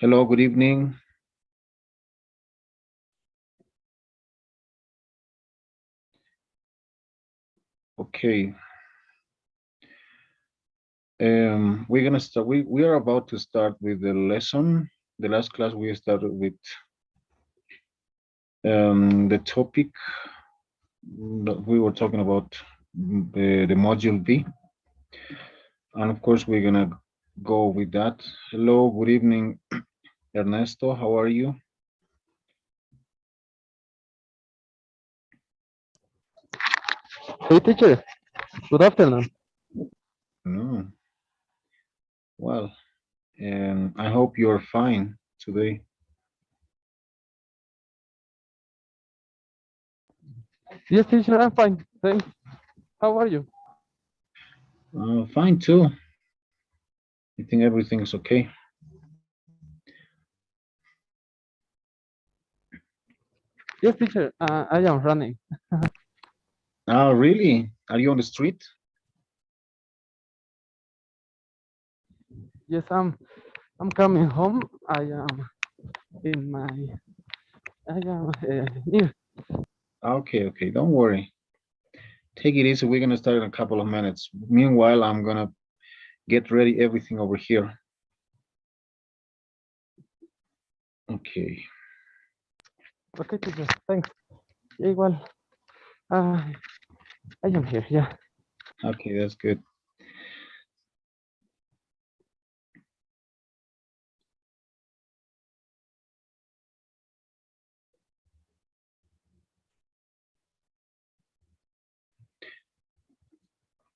Hello, good evening. Okay. We're gonna start. We are about to start with the lesson. The last class we started with the topic that we were talking about the module B, and of course we're gonna go with that. Hello, good evening, Ernesto. How are you? Hey teacher, good afternoon. No. Well, I hope you're fine today. Yes teacher, I'm fine. Thanks. How are you? Fine too. I think everything is okay. Yes teacher, I am running. Oh, really? Are you on the street? Yes, I'm coming home. I am in my I am near. Okay, okay. Don't worry. Take it easy. We're gonna start in a couple of minutes. Meanwhile, I'm gonna get ready everything over here. Okay. Okay teacher, thanks. Yeah, igual. Uh, I am here. Yeah. Okay, that's good.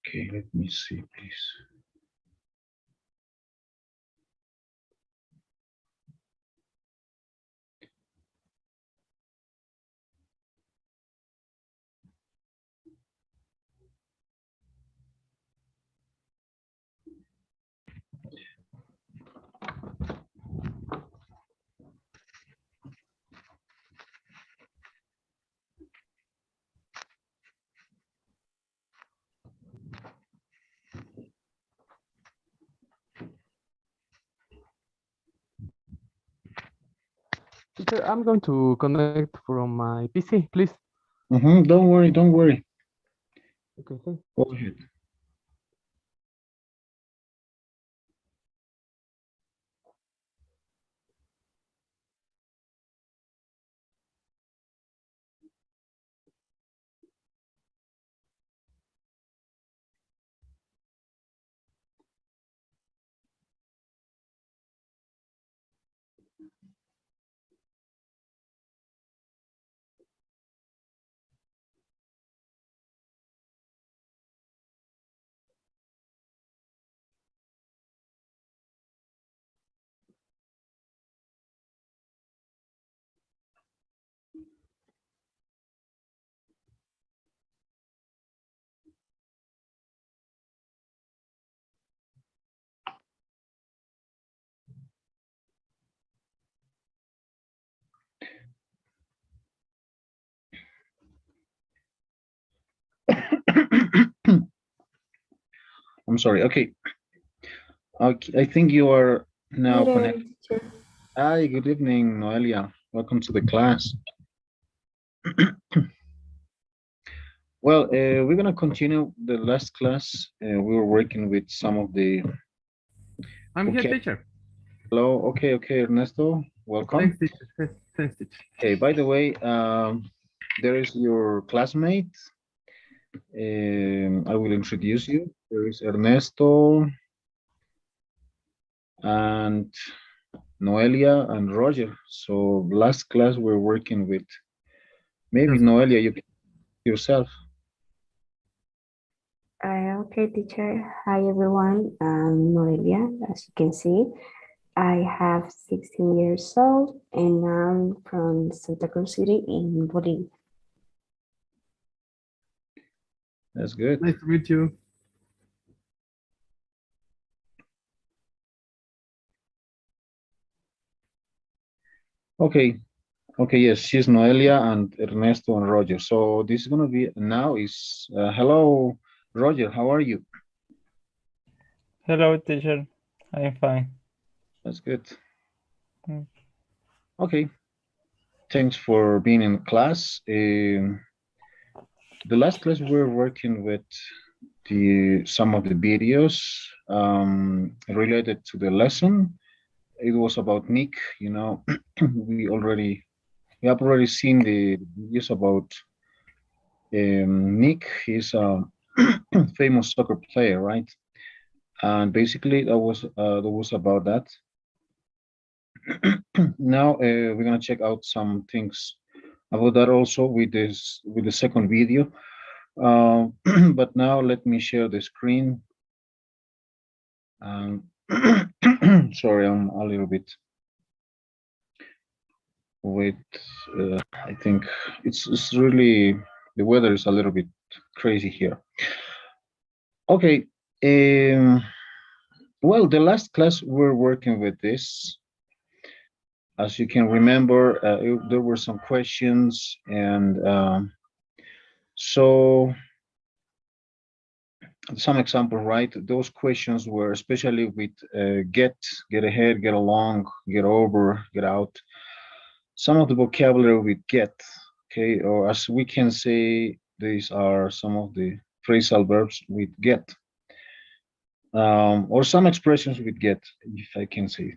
Okay, let me see, please. Teacher, I'm going to connect from my PC, please. Don't worry, don't worry. Okay, thanks. Go ahead. I'm sorry. Okay. Okay. I think you are now Good connected. evening, teacher. Hi, good evening, Noelia. Welcome to the class. Well, we're gonna continue the last class. We were working with some of the. I'm here, Okay. teacher. Hello. Okay. Okay, Ernesto. Welcome. Thanks, teacher. Thanks, teacher. Okay. By the way, there is your classmate. I will introduce you. There is Ernesto and Noelia and Roger. So last class we're working with maybe Yes. Noelia, you can yourself. Okay, teacher. Hi, everyone. I'm Noelia. As you can see, I have 16 years old and I'm from Santa Cruz City in Bolivia. That's good. Nice to meet you. Okay. Okay. Yes, she's Noelia and Ernesto and Roger. So this is gonna be now is hello, Roger. How are you? Hello, teacher. I'm fine. That's good. Okay, thanks for being in class. The last class we were working with the some of the videos related to the lesson. It was about Nick. You know, we have already seen the videos about Nick. He's a famous soccer player, right? And basically that was about that. Now we're gonna check out some things about that also with the second video. But now let me share the screen. Um, sorry, I'm a little bit with. I think it's really the weather is a little bit crazy here. Okay. Um, well, the last class we're working with this. As you can remember, there were some questions, and so some example, right? Those questions were especially with get ahead, get along, get over, get out. Some of the vocabulary with get, okay, or as we can say, these are some of the phrasal verbs with get, or some expressions with get, if I can say.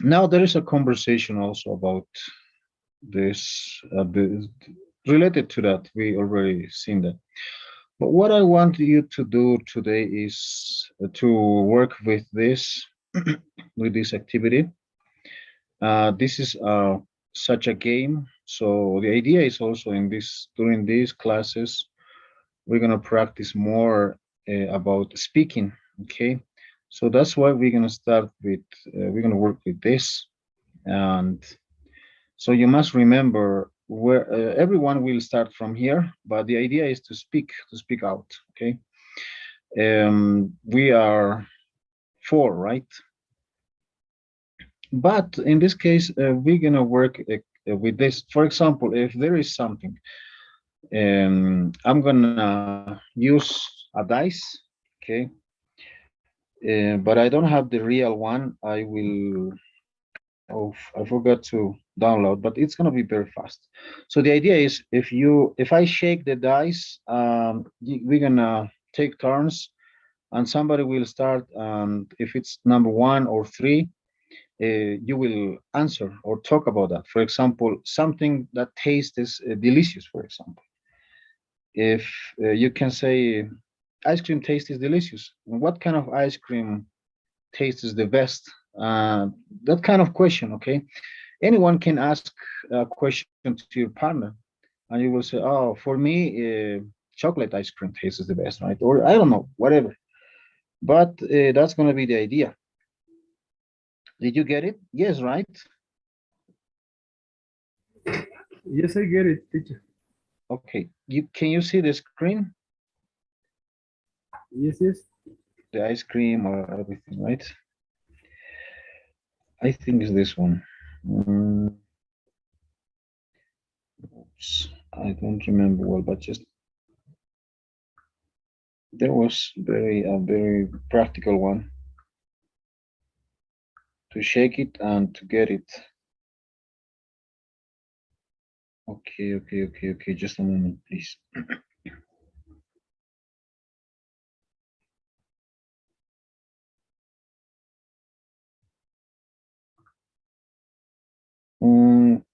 Now there is a conversation also about this, related to that. We already seen that. But what I want you to do today is to work with this, with this activity. This is such a game. So the idea is also in this during these classes, we're gonna practice more about speaking. Okay, so that's why we're gonna start with. We're gonna work with this, and so you must remember where everyone will start from here, but the idea is to speak out. Okay, we are four, right? But in this case, we're gonna work with this. For example, if there is something, I'm gonna use a dice, okay? But I don't have the real one. I will. Oh, I forgot to download, but it's gonna be very fast. So the idea is, if I shake the dice, we're gonna take turns, and somebody will start. And if it's number one or three, you will answer or talk about that. For example, something that tastes delicious. For example, if you can say, ice cream taste is delicious. What kind of ice cream tastes the best? That kind of question. Okay, anyone can ask a question to your partner, and you will say, "Oh, for me, chocolate ice cream tastes the best, right?" Or I don't know, whatever. But that's going to be the idea. Did you get it? Yes, right? Yes, I get it, teacher. Okay. You can you see the screen, Yes, yes. the ice cream or everything, right? I think it's this one. Oops, I don't remember well, but just there was a very practical one to shake it and to get it. Okay. Just a moment, please. Um,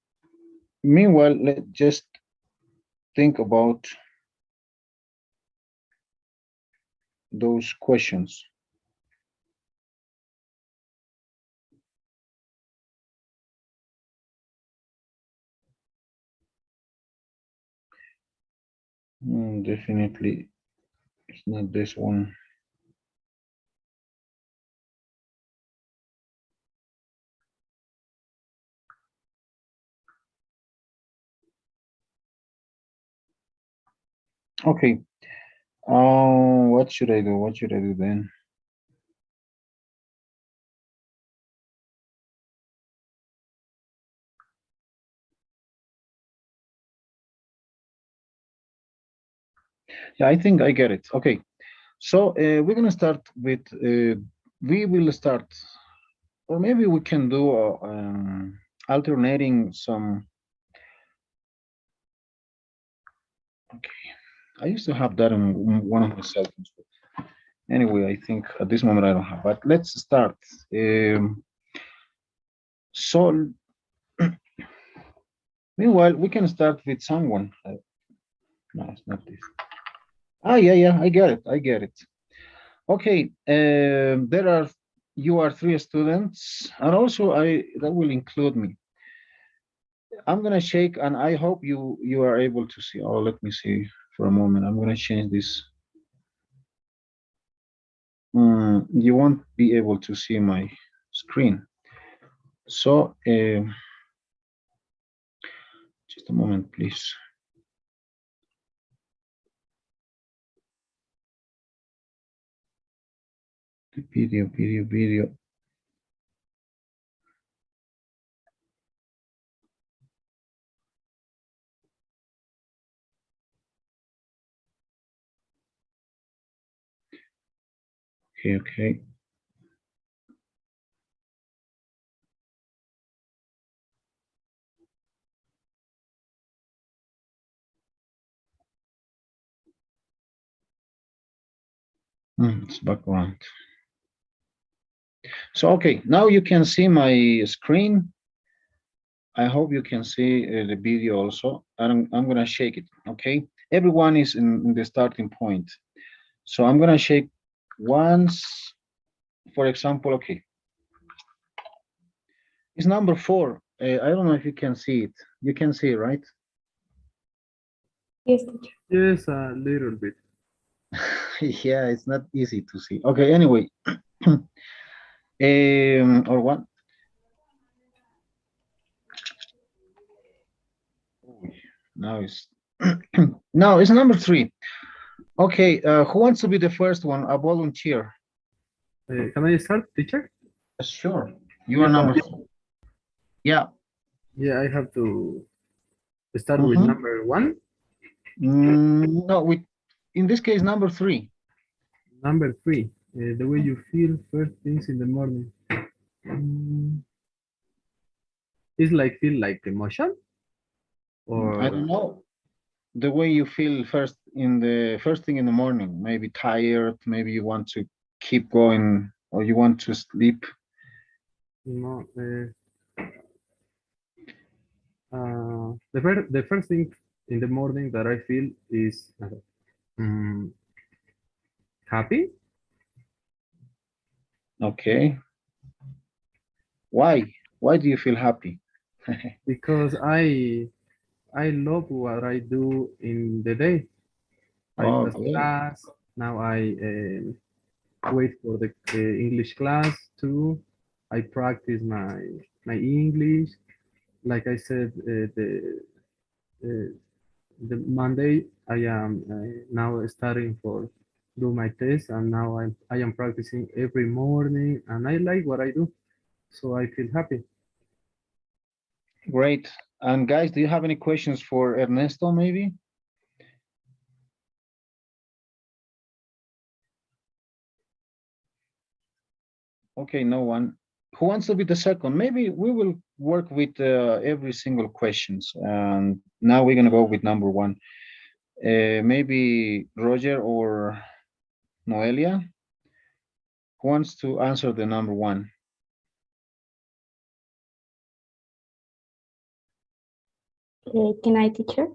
Meanwhile, let's just think about those questions. Definitely, it's not this one. Okay. What should I do? What should I do then? Yeah, I think I get it. Okay. So we're gonna start with we will start, or maybe we can do alternating some. Okay, I used to have that on one of my cell phones. Anyway, I think at this moment I don't have. But let's start. So, meanwhile, we can start with someone. No, it's not this. Ah, yeah, I get it. I get it. Okay, there are, you are three students, and also that will include me. I'm gonna shake, and I hope you are able to see. Oh, let me see for a moment. I'm gonna change this. You won't be able to see my screen. So, just a moment, please. The video. Okay. It's background. So, okay, now you can see my screen. I hope you can see the video also. I'm gonna shake it, okay? Everyone is in the starting point. So I'm gonna shake once, for example, okay. It's number 4. I don't know if you can see it. You can see it, right? Yes, teacher. Yes, a little bit. Yeah, it's not easy to see. Okay, anyway. Or what? Now it's now it's number 3. Okay, who wants to be the first one? A volunteer. Can I start, teacher? Sure. You are Yeah, number 3. Yeah. yeah, I have to start with Mhm. number 1. No, in this case, number 3. Number 3, the way you feel first things in the morning. Mm, it's like feel like emotion I don't or know. The way you feel first thing in the morning, maybe tired, maybe you want to keep going or you want to sleep. no. The first thing in the morning that I feel is mm, happy Okay. Why do you feel happy? because I love what I do in the day. I Oh, pass great. class. Now I wait for the English class too. I practice my English. Like I said, uh, the Monday I am now starting for do my test, and now I am practicing every morning, and I like what I do, so I feel happy. Great. And guys, do you have any questions for Ernesto maybe? Okay, no one. Who wants to be the second? Maybe we will work with every single questions. And now we're gonna go with number 1. Maybe Roger or Noelia. Who wants to answer the number 1? Can I, teacher?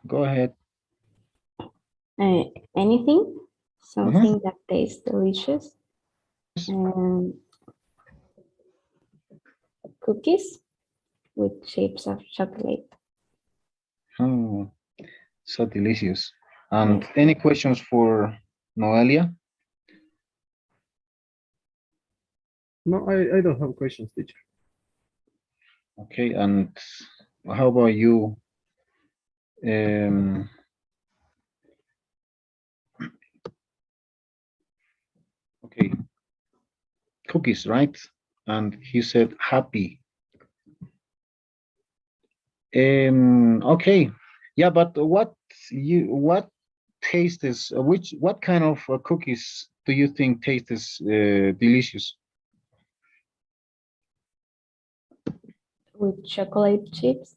Go ahead. Uh, Anything, Mhm. something that tastes delicious. Um, Cookies with shapes of chocolate. Oh, so delicious. And Yes. any questions for Noelia? No, I don't have questions, teacher. Okay, and how about you? Um, okay, cookies, right? And he said happy. Okay, yeah, but what taste is what kind of cookies do you think tastes delicious? With chocolate chips.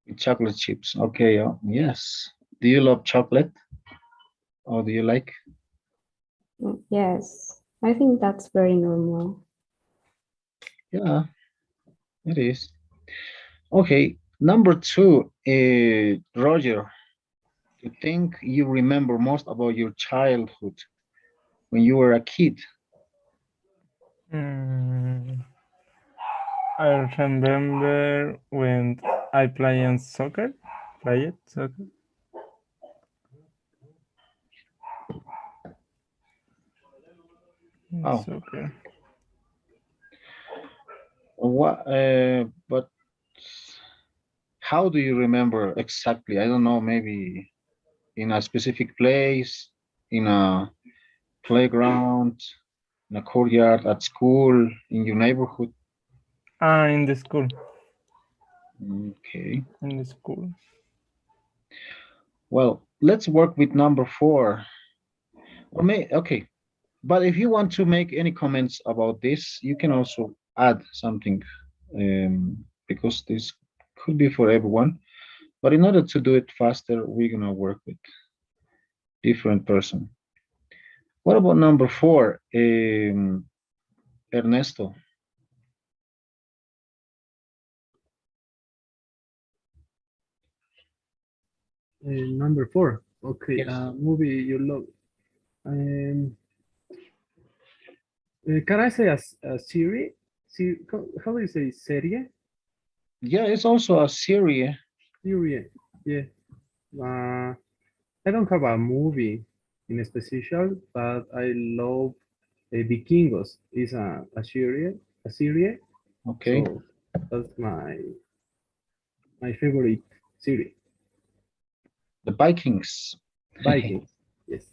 With chocolate chips. Okay, yes. Do you love chocolate or do you like? Yes, I think that's very normal. Yeah, it is. Okay, number two, Roger, you think you remember most about your childhood when you were a kid? Mm, I remember when I played soccer. Played soccer. Oh, Soccer. what? But how do you remember exactly? I don't know, maybe in a specific place, in a playground, in a courtyard, at school, in your neighborhood. In the school. Okay. In the school. Well, let's work with number four. Or okay. But if you want to make any comments about this, you can also add something because this could be for everyone. But in order to do it faster, we're gonna work with different person. What about number four, Ernesto? Number four. Okay, Yes. movie you love. Um, can I say a series? How do you say serie? Yeah, it's also a series. Serie. Yeah. Uh, I don't have a movie in special, but I love Vikingos. Is a series. A series. Okay. So that's my favorite series. The Vikings. Vikings. Yes.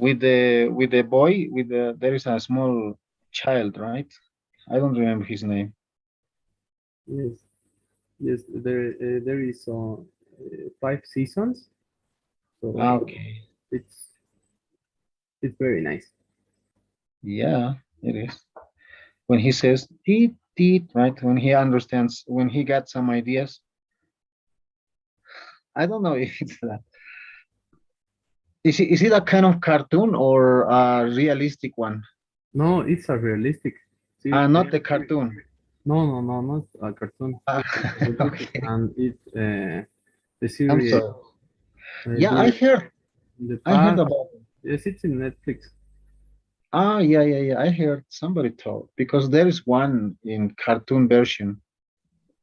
With the boy with the there is a small child, right? I don't remember his name. Yes. Yes. There is 5 seasons. Ah, So okay. it's it's very nice. Yeah, it is. When he says teet teet, right? When he understands, when he got some ideas. I don't know if it's that. Is it a kind of cartoon or a realistic one? No, it's a realistic. Not the cartoon. No, not a cartoon. Ah, It's a realistic, okay. and it the I'm series sorry. Yeah, there in the I heard past. about it. Yes, it's in Netflix. Yeah. I heard somebody told because there is one in cartoon version,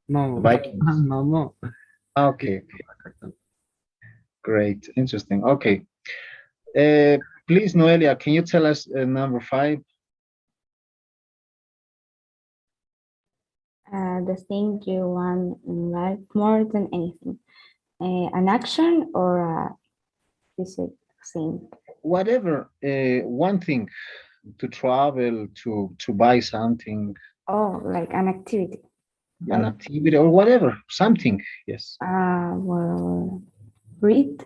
the No, Vikings. no. It's Okay, not a cartoon. great, interesting. Okay, please, Noelia, can you tell us number five? The thing you want in life more than anything. An action or a physical thing. Whatever, one thing to travel, to buy something, Oh, like an activity. an Like, activity, or whatever, something. Yes. well, read.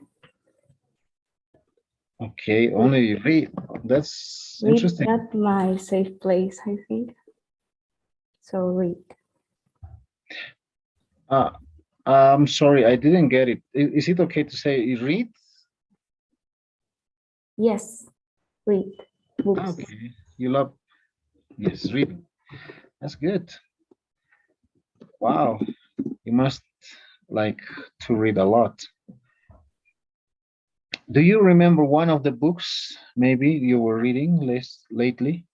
Okay, only read. That's Read interesting. at my safe place, I think. So read. Uh, I'm sorry, I didn't get it. Is it okay to say read? Yes, read books. Okay, you love, yes, reading. That's good. Wow, you must like to read a lot. Do you remember one of the books maybe you were reading lately?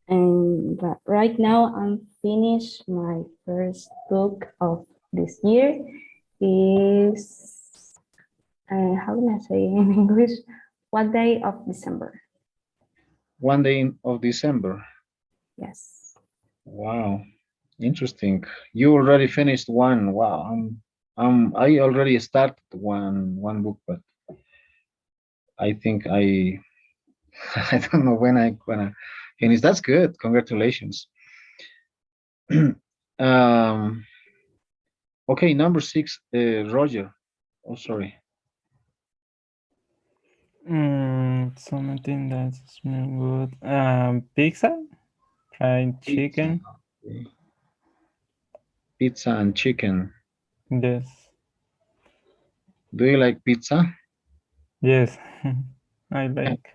And but right now I'm finished my first book of this year is how can I say in English? What day of December? One day of December. Yes. Wow, interesting. You already finished one. Wow, I already started one book, but I think I I don't know when I gonna finish. That's good. Congratulations. um, okay, number six, Roger. Oh, sorry. something that smells good. Pizza, fried chicken. Okay. Pizza and chicken. Yes, Do you like pizza? yes, I like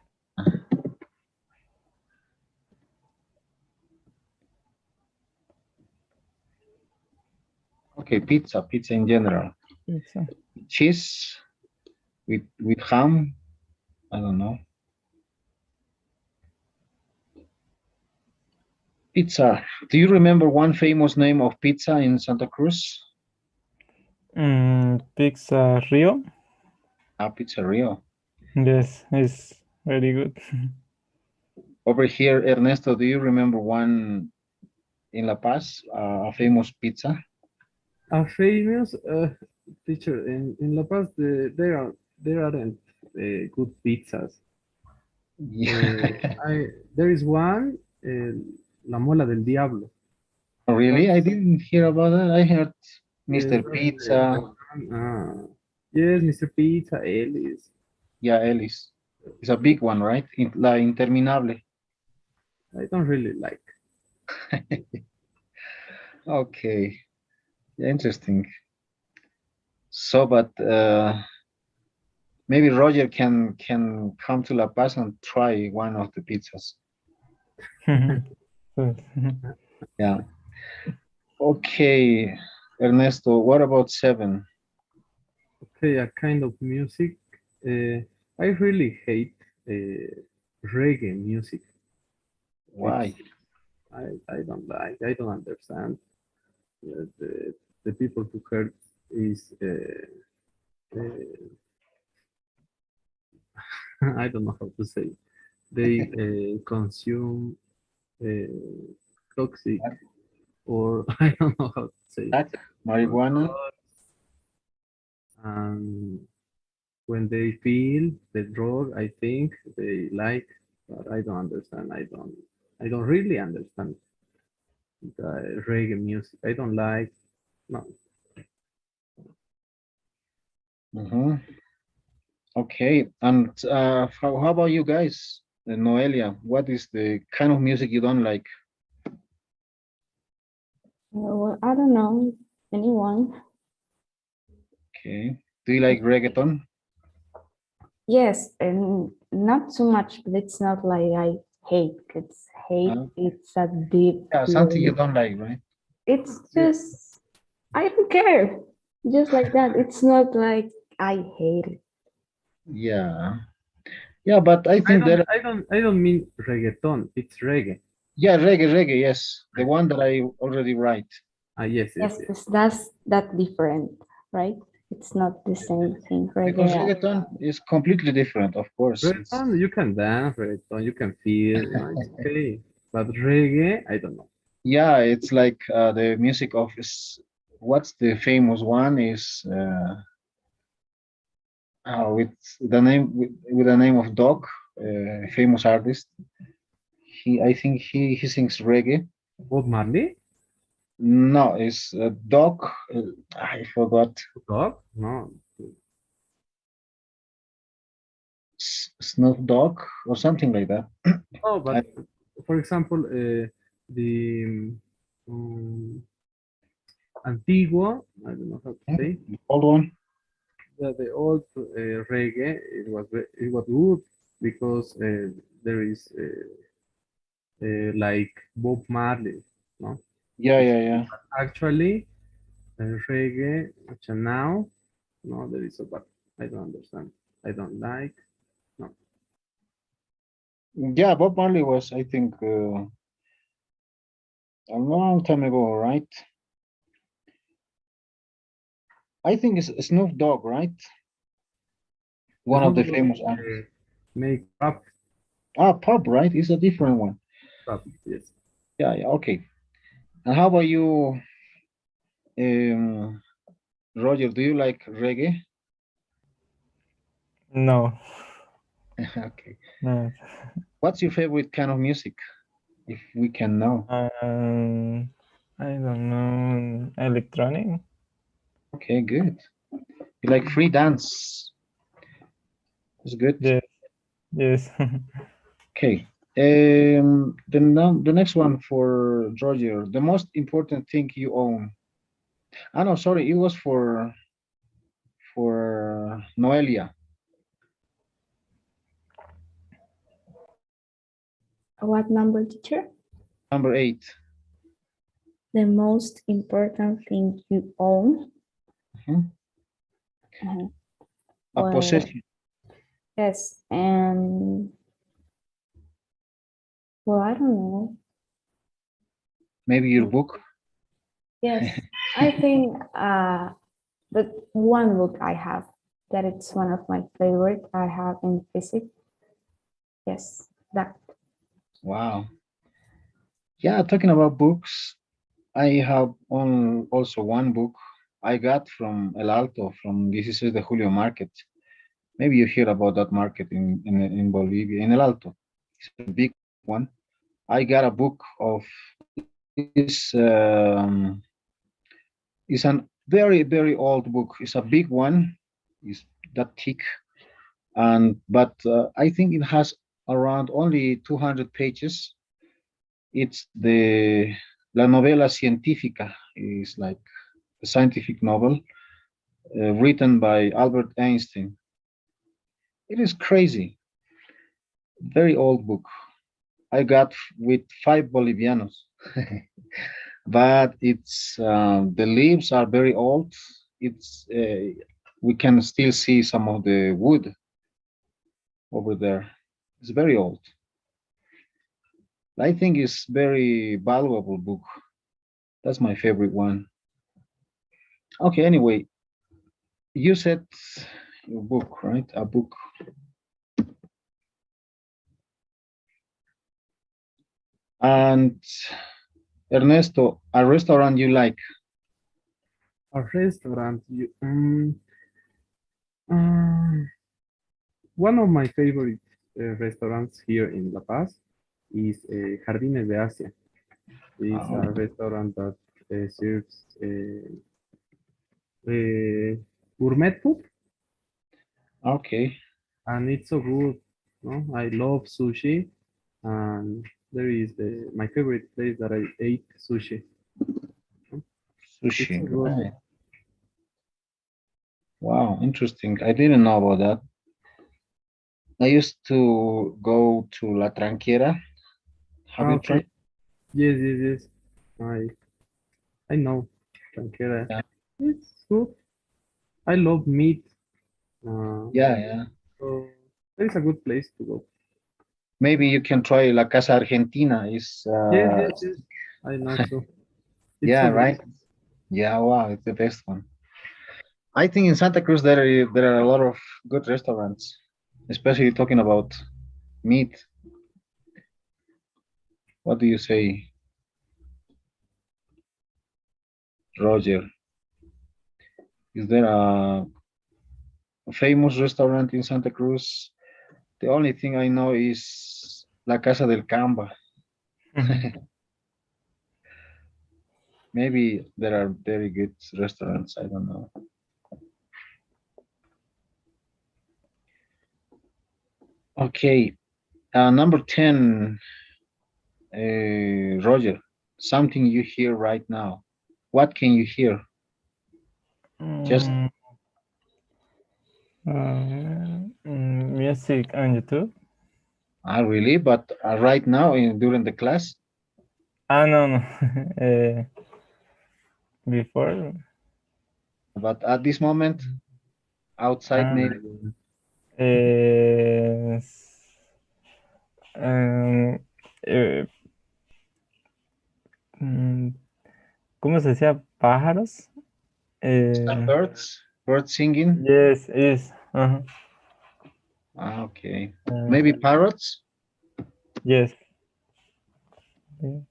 Okay, pizza in general. pizza. Cheese with ham. I don't know. Pizza. Do you remember one famous name of pizza in Santa Cruz? Pizza Rio. Pizza Rio. Yes, it's very good. Over here, Ernesto, do you remember one in La Paz, a famous pizza? A famous teacher in La Paz, there aren't good pizzas. Yeah. There is one, La Mola del Diablo. Really? I That's, didn't hear about that. I heard yes, Mr. that's Pizza. yes, Mr. Pizza, Ellis. Yeah, Ellis. It's a big one, right? La Interminable. I don't really like. Okay. Yeah, interesting. So, but maybe Roger can come to La Paz and try one of the pizzas. Yeah. Okay, Ernesto, what about 7? Okay, a kind of music. I really hate reggae music. Why? It's I don't like. I don't understand. The people who heard is I don't know how to say. They consume toxic, or I don't know how to say. Crack, marijuana? And when they feel the drug, I think they like, but I don't understand. I don't really understand the reggae music. I don't like. No, Mm-hmm. Okay, and how about you guys? Noelia, what is the kind of music you don't like? Well, I don't know anyone. Okay. Do you like reggaeton? Yes, and not so much, but it's not like I hate. It's hate. Uh, It's a deep yeah, something you feeling. don't like, right? It's yeah, just I don't care. Just like that. It's not like I hate it. Yeah. Yeah, but I think that, I don't mean reggaeton. It's reggae. yeah, reggae, yes. The one that I already write. Ah, yes, yes, Yes, yes. that's that different, right? It's not the same thing. Because Reggae. reggaeton is completely different, of course. It's Reggaeton, you can dance. Reggaeton, you can feel. It's okay. But reggae, I don't know. yeah, it's like the music of what's the famous one is with with the name of Dog, famous artist. I think he sings reggae. Bob Marley? No, it's Dog. I forgot. Dog? No. Snuff Dog or something like that. Oh, I, but for example, the Antigua, I don't know how to say, the old one. the old reggae, it was good because there is like Bob Marley, no? Yeah, It's yeah, yeah. actually reggae, which now, no, there is a but I don't understand. I don't like, no. Yeah, Bob Marley was, I think, a long time ago, right? I think it's Snoop Dogg, right? One of Snoop the Dogg famous artists. make rap, Pop, right? It's a different one. rap, yes. Yeah, yeah, okay. And how about you, um, Roger? Do you like reggae? No, Okay. no. What's your favorite kind of music, if we can know? I don't know. Electronic? Okay, good. You like free dance? It's good. Yes. Yes. Okay. The next one for Roger. The most important thing you own. Ah, no, sorry. It was for Noelia. What number, teacher? Number 8. The most important thing you own. Mhm. Uh, A Well, possession. yes, and well, I don't know. Maybe your book. Yes, I think the one book I have that it's one of my favorite I have in physics. Yes, that. Wow. Yeah, talking about books, I have also one book I got from El Alto, from 16 de Julio market. Maybe you hear about that market in Bolivia, in El Alto. It's a big one. I got a book of is an very old book. It's a big one. It's that thick, and but I think it has around only 200 pages. It's the La Novela Científica. Is like a scientific novel written by Albert Einstein. It is crazy. Very old book. I got with 5 Bolivianos, but it's the leaves are very old. It's we can still see some of the wood over there. It's very old. I think it's very valuable book. That's my favorite one. Okay, anyway, you said your book, right? A book. And Ernesto, a restaurant you like? A restaurant. Um, One of my favorite restaurants here in La Paz is Jardines de Asia. It's Oh, a restaurant that serves uh, gourmet food, okay. and it's so good. No, I love sushi, and there is my favorite place that I ate sushi. No? It's Sushi, so good. right. Wow, interesting. I didn't know about that. I used to go to La Tranquera. Have Ah, you okay. tried? Yes, yes, yes. I know. Tranquera. Yeah, It's good. I love meat. Uh, yeah. so it's a good place to go. Maybe you can try La Casa Argentina. Is Yes, yes, yes. I know so. It's yeah, so good. right? Yeah, wow, it's the best one. I think in Santa Cruz there are a lot of good restaurants, especially talking about meat. What do you say, Roger? Is there a famous restaurant in Santa Cruz? The only thing I know is La Casa del Camba. Maybe there are very good restaurants. I don't know. Okay, number 10, Roger. Something you hear right now. What can you hear? Just Mm, music on YouTube. really, but right now during the class. Ah, no, no. Before. But at this moment, outside Ah, maybe. es, em, eh, mm, ¿cómo se decía? Pájaros. Some Eh, birds singing. yes, is. Uh-huh. Okay, Uh, maybe parrots. yes. Yeah.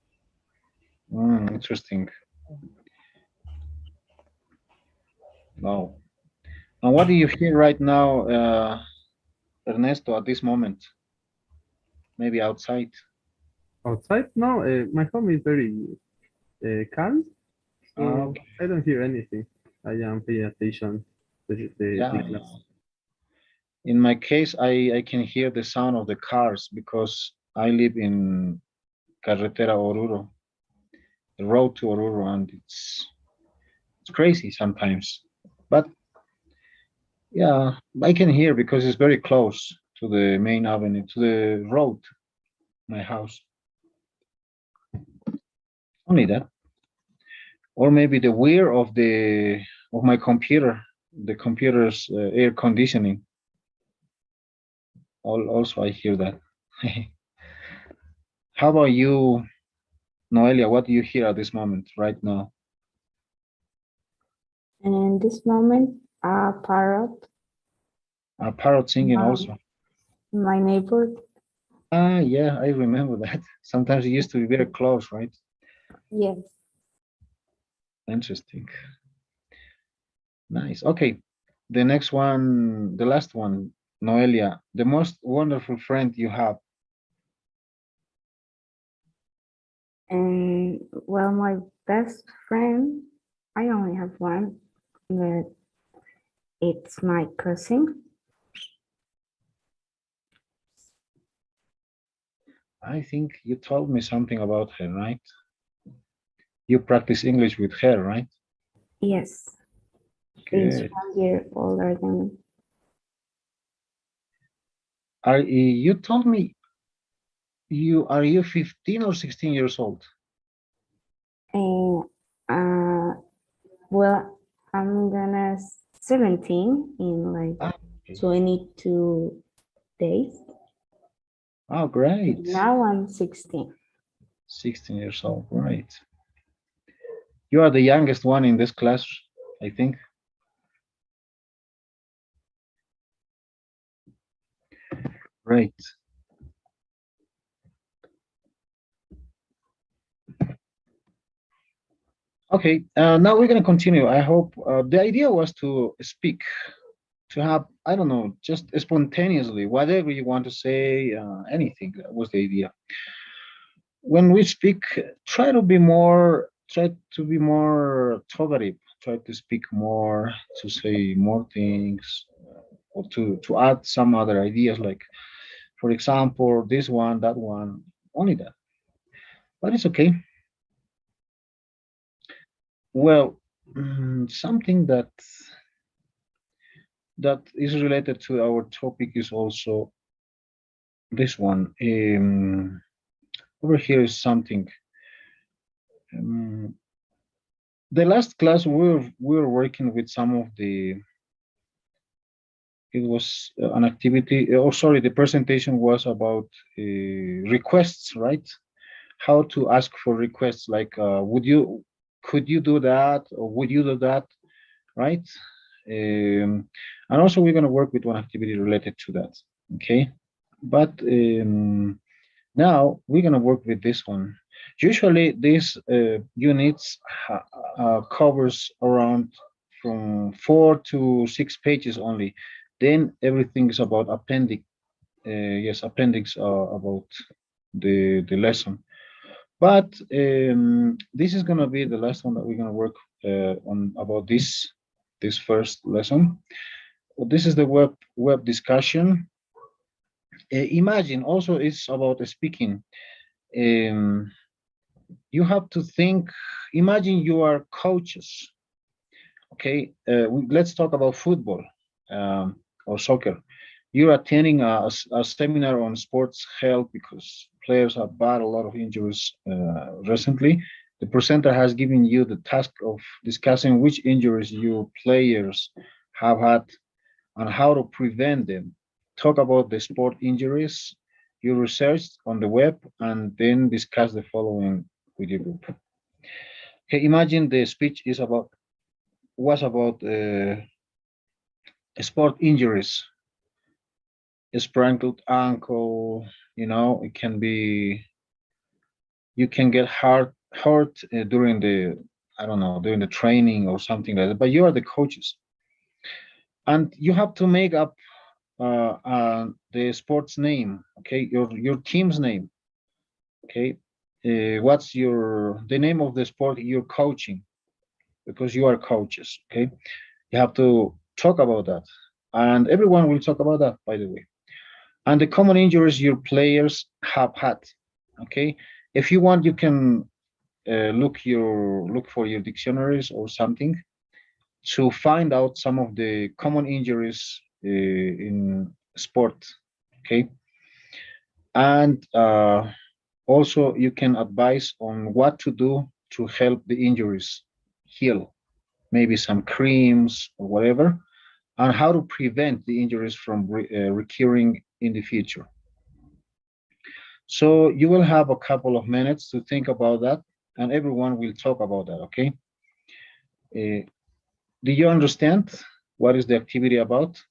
Interesting. No. And what do you hear right now, Ernesto, at this moment? Maybe outside. Outside? No, my home is very calm, so Okay. I don't hear anything. I am paying attention to the Yeah, class. In my case, I can hear the sound of the cars because I live in Carretera Oruro, the road to Oruro, and it's crazy sometimes. But yeah, I can hear because it's very close to the main avenue, to the road, my house. Only that, or maybe the whir of my computer, the computer's air conditioning. Also, I hear that. How about you, Noelia? What do you hear at this moment, right now? And in this moment, a parrot, A parrot singing um, also. my neighbor. Ah, yeah, I remember that. Sometimes it used to be very close, right? Yes. Interesting. Nice. Okay. The next one, the last one, Noelia, the most wonderful friend you have. And well, my best friend, I only have one, but it's my cousin. I think you told me something about her, right? You practice English with her, right? Yes, she's Good. 1 year older than me. You told me you 15 or 16 years old? And well, I'm gonna 17 in like Ah, okay. 22 days. Oh, great. Now I'm 16. 16 years old, right. You are the youngest one in this class, I think. Right. Okay, now we're going to continue. I hope the idea was to speak, to have, I don't know, just spontaneously, whatever you want to say, anything. That was the idea. When we speak, try to be more talkative, try to speak more, to say more things, or to add some other ideas, like, for example, this one, that one, only that. But it's okay. Well, something that is related to our topic is also this one. Over here is something. Um, the last class we were working with some of the. It was an activity. Oh, sorry, the presentation was about requests, right? How to ask for requests, like could you do that, or would you do that, right? And also we're going to work with one activity related to that. Okay, but now we're going to work with this one. Usually these units covers around from 4 to 6 pages only. Then everything is about appendix. Yes, appendix about the lesson. But this is going to be the last one that we're going to work on about this first lesson. This is the web discussion. Imagine also it's about speaking. Um, you have to think. Imagine you are coaches. Okay, let's talk about football or soccer. You're attending a seminar on sports health because players have had a lot of injuries recently. The presenter has given you the task of discussing which injuries your players have had and how to prevent them. Talk about the sport injuries you researched on the web and then discuss the following with your group. Okay, imagine the speech was about sport injuries, a sprangled ankle, it can be, you can get hurt during the, I don't know, during the training or something like that, but you are the coaches. And you have to make up the sport's name, okay, your team's name, okay. What's the name of the sport you're coaching? Because you are coaches, okay. You have to talk about that. And everyone will talk about that, by the way. And the common injuries your players have had. Okay, if you want, you can look for your dictionaries or something to find out some of the common injuries in sport. Okay, and also you can advise on what to do to help the injuries heal, maybe some creams or whatever, and how to prevent the injuries from recurring in the future. So you will have a couple of minutes to think about that, and everyone will talk about that. Okay. Uh, do you understand what is the activity about?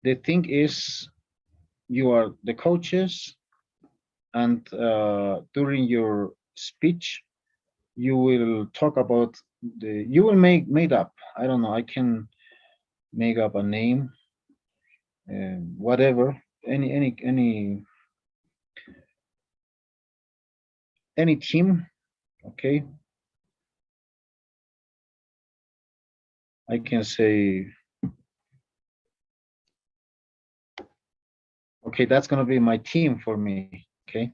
The thing is, you are the coaches, and during your speech, you will talk about you will make made up. I don't know. I can make up a name, whatever, any team. Okay, I can say, okay, that's gonna be my team for me. Okay,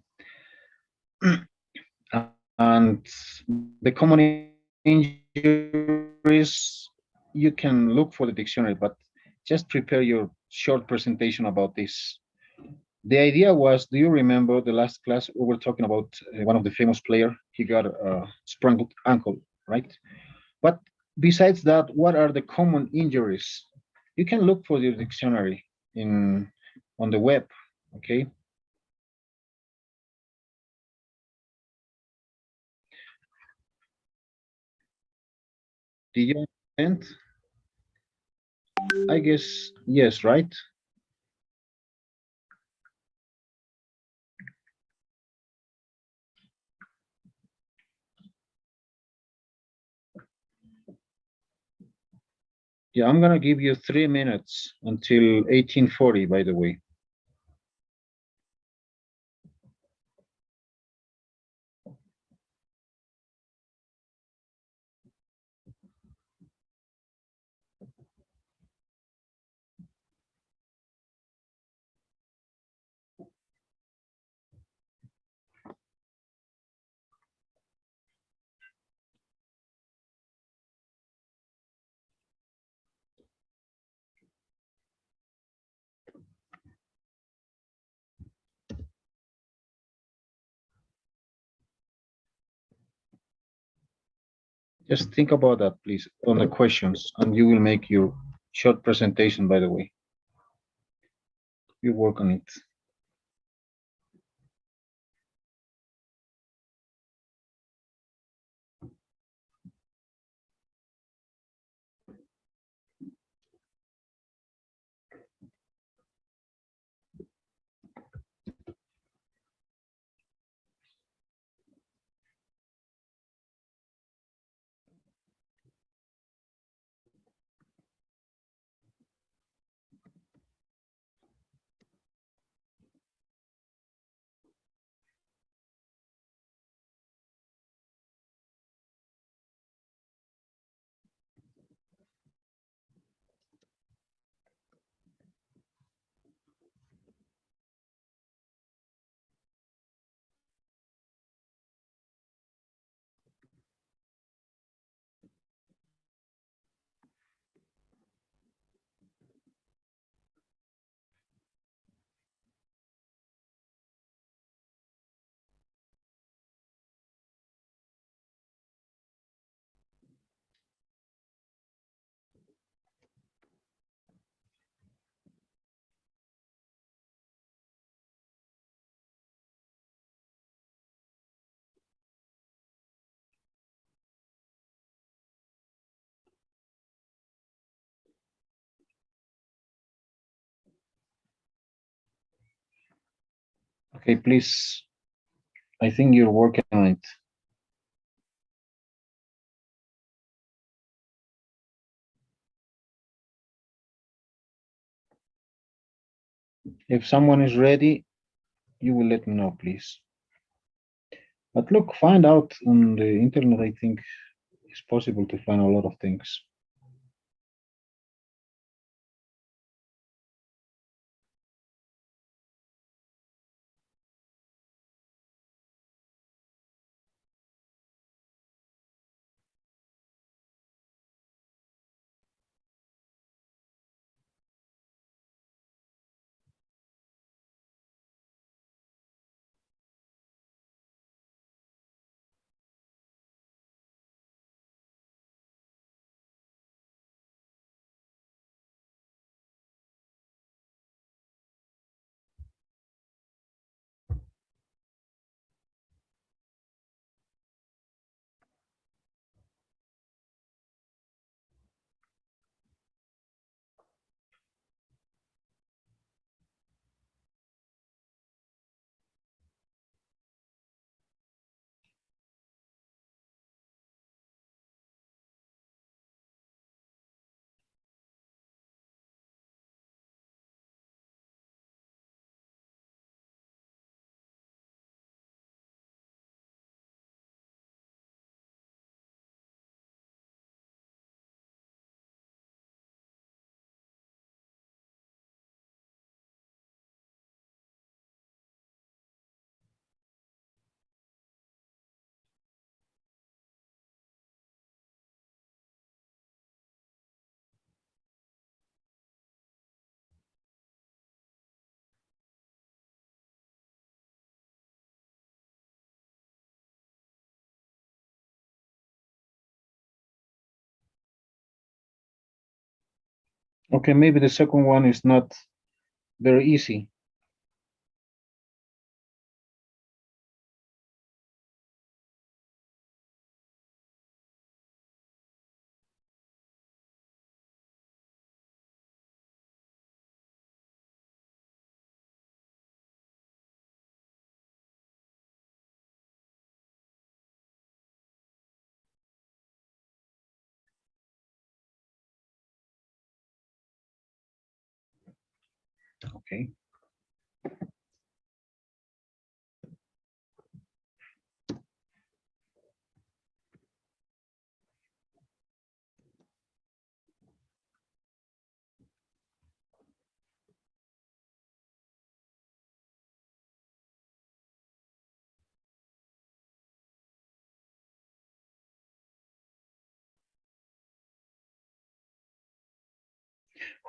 and the common injuries, you can look for the dictionary, but just prepare your short presentation about this. The idea was, do you remember the last class we were talking about one of the famous player? He got a sprained ankle, right? But besides that, what are the common injuries? You can look for your dictionary in on the web. Okay. Do you understand? I guess yes, right? Yeah, I'm gonna give you 3 minutes until 1840, by the way. Just think about that, please, on the questions, and you will make your short presentation, by the way. You work on it. Okay, please. I think you're working on it. If someone is ready, you will let me know, please. But look, find out on the internet. I think it's possible to find a lot of things. Okay, maybe the second one is not very easy. Okay.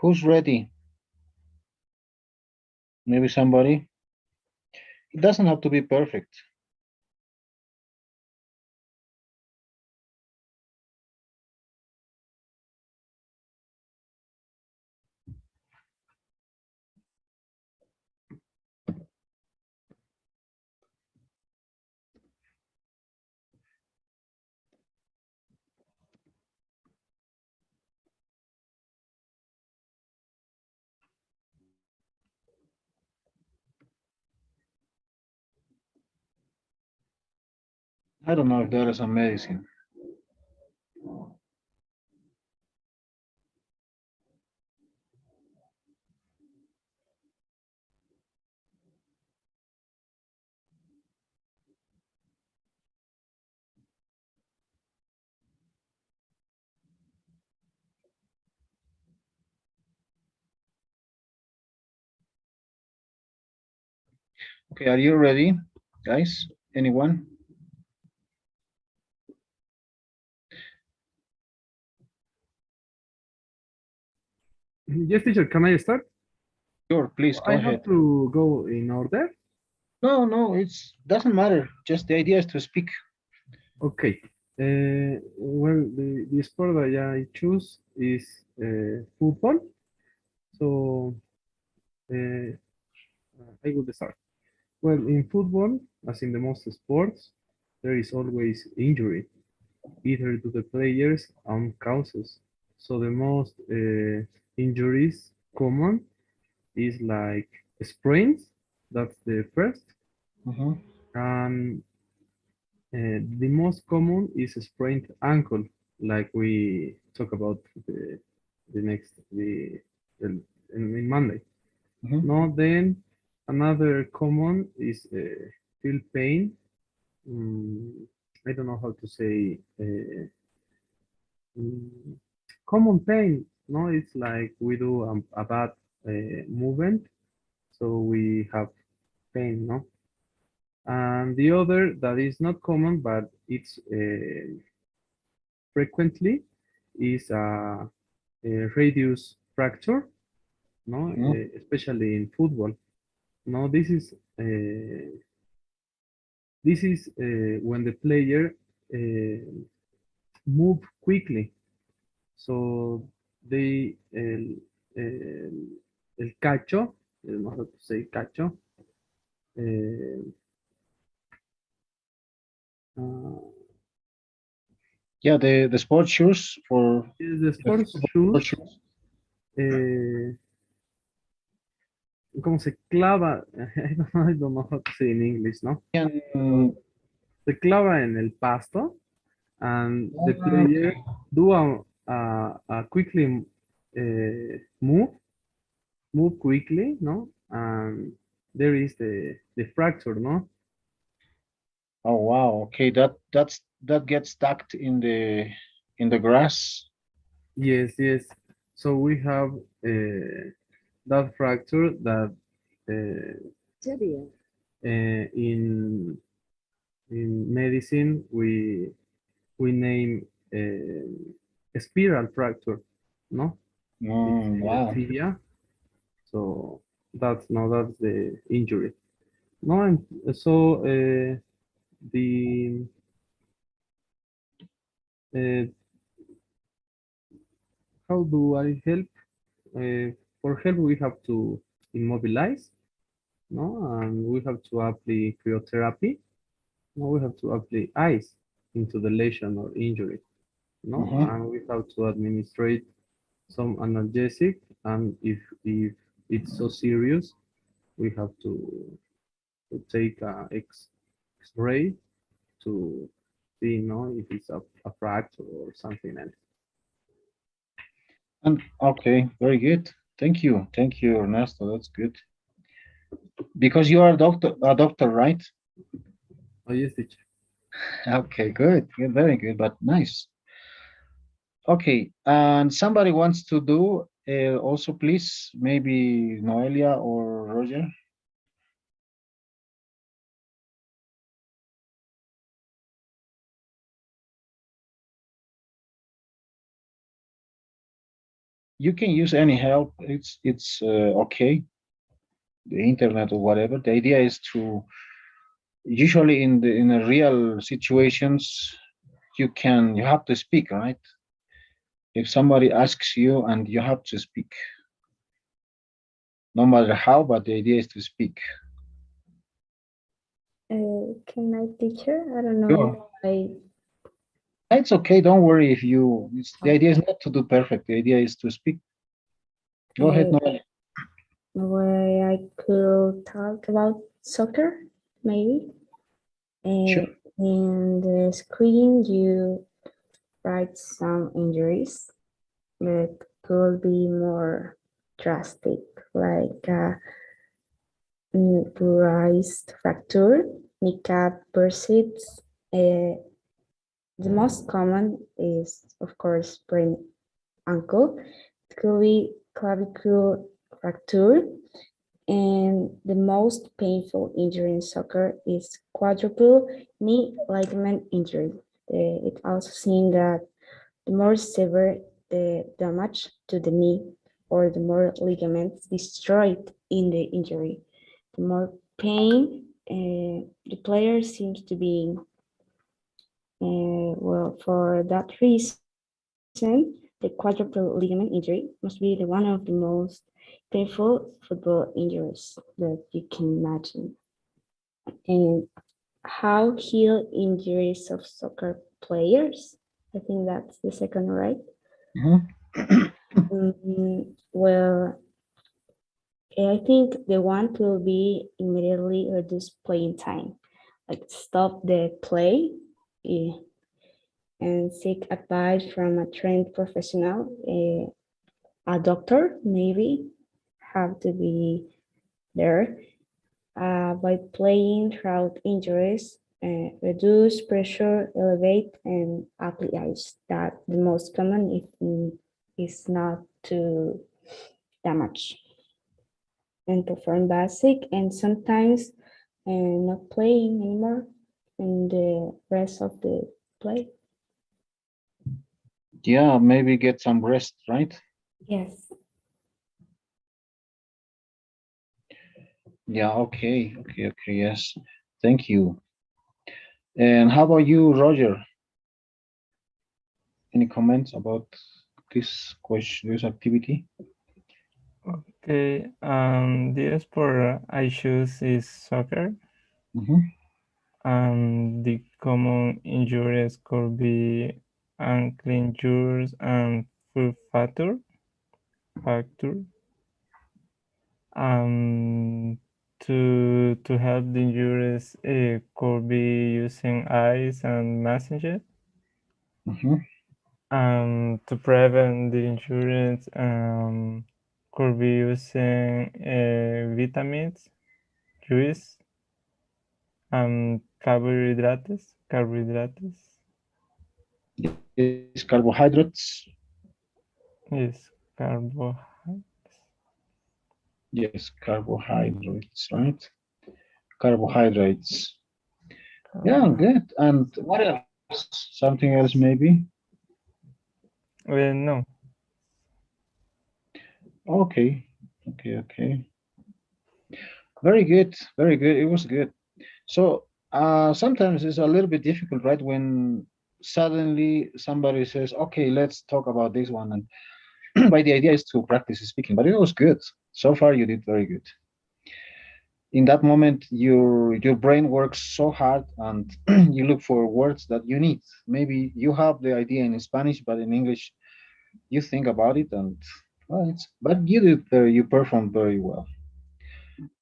Who's ready? Maybe somebody? It doesn't have to be perfect. I don't know if that is a medicine. Okay, are you ready, guys? Anyone? Yes, teacher, can I start? Sure, please go I ahead. have to go in order. No, no, it's doesn't matter. Just the idea is to speak. Okay. Well, the sport that I choose is football. So uh, I will start. Well, in football, as in the most sports, there is always injury, either to the players and causes. So the most injuries common is like sprains. That's the first. Hmm. And the most common is a sprained ankle, like we talk about the next the in Monday. Hmm. No, then another common is feel pain. I don't know how to say mm, common pain. No, it's like we do a bad movement, so we have pain. No, and the other that is not common, but it's frequently is a radius fracture, no, Hmm. especially in football. No, this is when the player move quickly, so they el cacho, I don't know how to say cacho. Uh, uh, Yeah, the sports shoes for is the the sports football sports shoes. shoes. Uh, ¿Cómo se clava? I don't know how to say in English, no? Can So se clava en el pasto and the okay. player do a quickly move quickly, no? And there is the fracture, no? Oh wow. Okay, that gets stuck in the grass. Yes, yes. So we have that fracture that in medicine we name a spiral fracture, no? It's a Wow. tibia. So that's the injury. No, and so the uh, how do I help? for help, we have to immobilize, no, and we have to apply cryotherapy. No, we have to apply ice into the lesion or injury. No, Mhm. and we have to administrate some analgesic, and if it's so serious, we have to take a X-ray to see, if it's a fracture or something else. And okay, very good. Thank you, Ernesto. That's good. Because you are a doctor, right? Oh, yes, teacher. Okay, good, good, very good, but nice. Okay, and somebody wants to do also, please, maybe Noelia or Roger. You can use any help. It's okay, the internet or whatever. The idea is to usually in the real situations you have to speak, right? If somebody asks you and you have to speak, no matter how, but the idea is to speak. Can I teacher? I don't Sure. know. It's okay. Don't worry if you. The idea is not to do perfect. The idea is to speak. Go ahead, Uh, Noel. where I could talk about soccer, maybe. Sure. In the screen, you write some injuries that could be more drastic, like bruised fracture, kneecap bursitis. The most common is, of course, sprained ankle. It could be clavicle fracture. And the most painful injury in soccer is quadruple knee ligament injury. It also seen that the more severe the damage to the knee or the more ligaments destroyed in the injury, the more pain the player seems to be in. Well, for that reason, the quadruple ligament injury must be one of the most painful football injuries that you can imagine. And how heal injuries of soccer players? I think that's the second, right? Mhm. Well, I think the one will be immediately reduce playing time, like stop the play eh, and seek advice from a trained professional, a doctor maybe have to be there. By playing throughout injuries, reduce pressure, elevate, and apply ice. That the most common if is not to damage and perform basic and sometimes not playing anymore in the rest of the play. Yeah, maybe get some rest, right? Yes. Yeah, okay, yes. Thank you. And how about you, Roger? Any comments about this question, this activity? Okay, the sport I choose is soccer. Mhm. The common injuries could be ankle injuries and foot fracture. Um, to help the injuries, it could be using ice and massage. Mhm. To prevent the injuries, could be using vitamins, juice, carbohydrates. Yes, carbohydrates. Yes, carbohydrates. Yes, carbohydrates, right? Carbohydrates. Yeah, good. And what else? Something else, maybe? No. Okay, okay. Very good, very good. It was good. So sometimes it's a little bit difficult, right? When suddenly somebody says, "Okay, let's talk about this one," Right, the idea is to practice speaking, but it was good. So far, you did very good. In that moment, your brain works so hard, and you look for words that you need. Maybe you have the idea in Spanish, but in English, you think about it, and well, but you did you performed very well.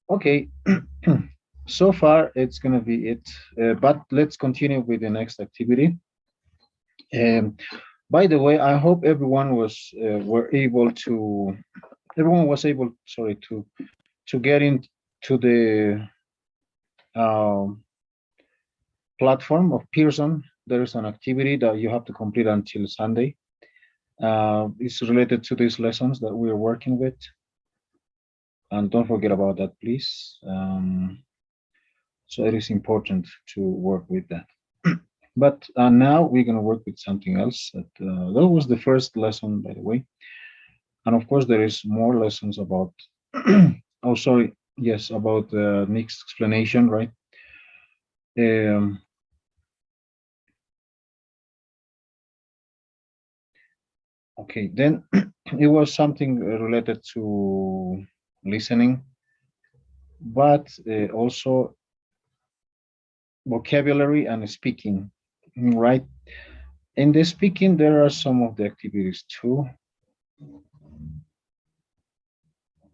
Okay, so far it's gonna be it. But let's continue with the next activity. Um, by the way, I hope everyone was able, sorry, to get into the um, platform of Pearson. There is an activity that you have to complete until Sunday. It's related to these lessons that we are working with. And don't forget about that, please. So it is important to work with that. But now we're going to work with something else. That was the first lesson, by the way. And of course, there is more lessons about, oh, sorry, yes, about the mixed explanation, right? Okay, then it was something related to listening, but also vocabulary and speaking, right? In the speaking, there are some of the activities too.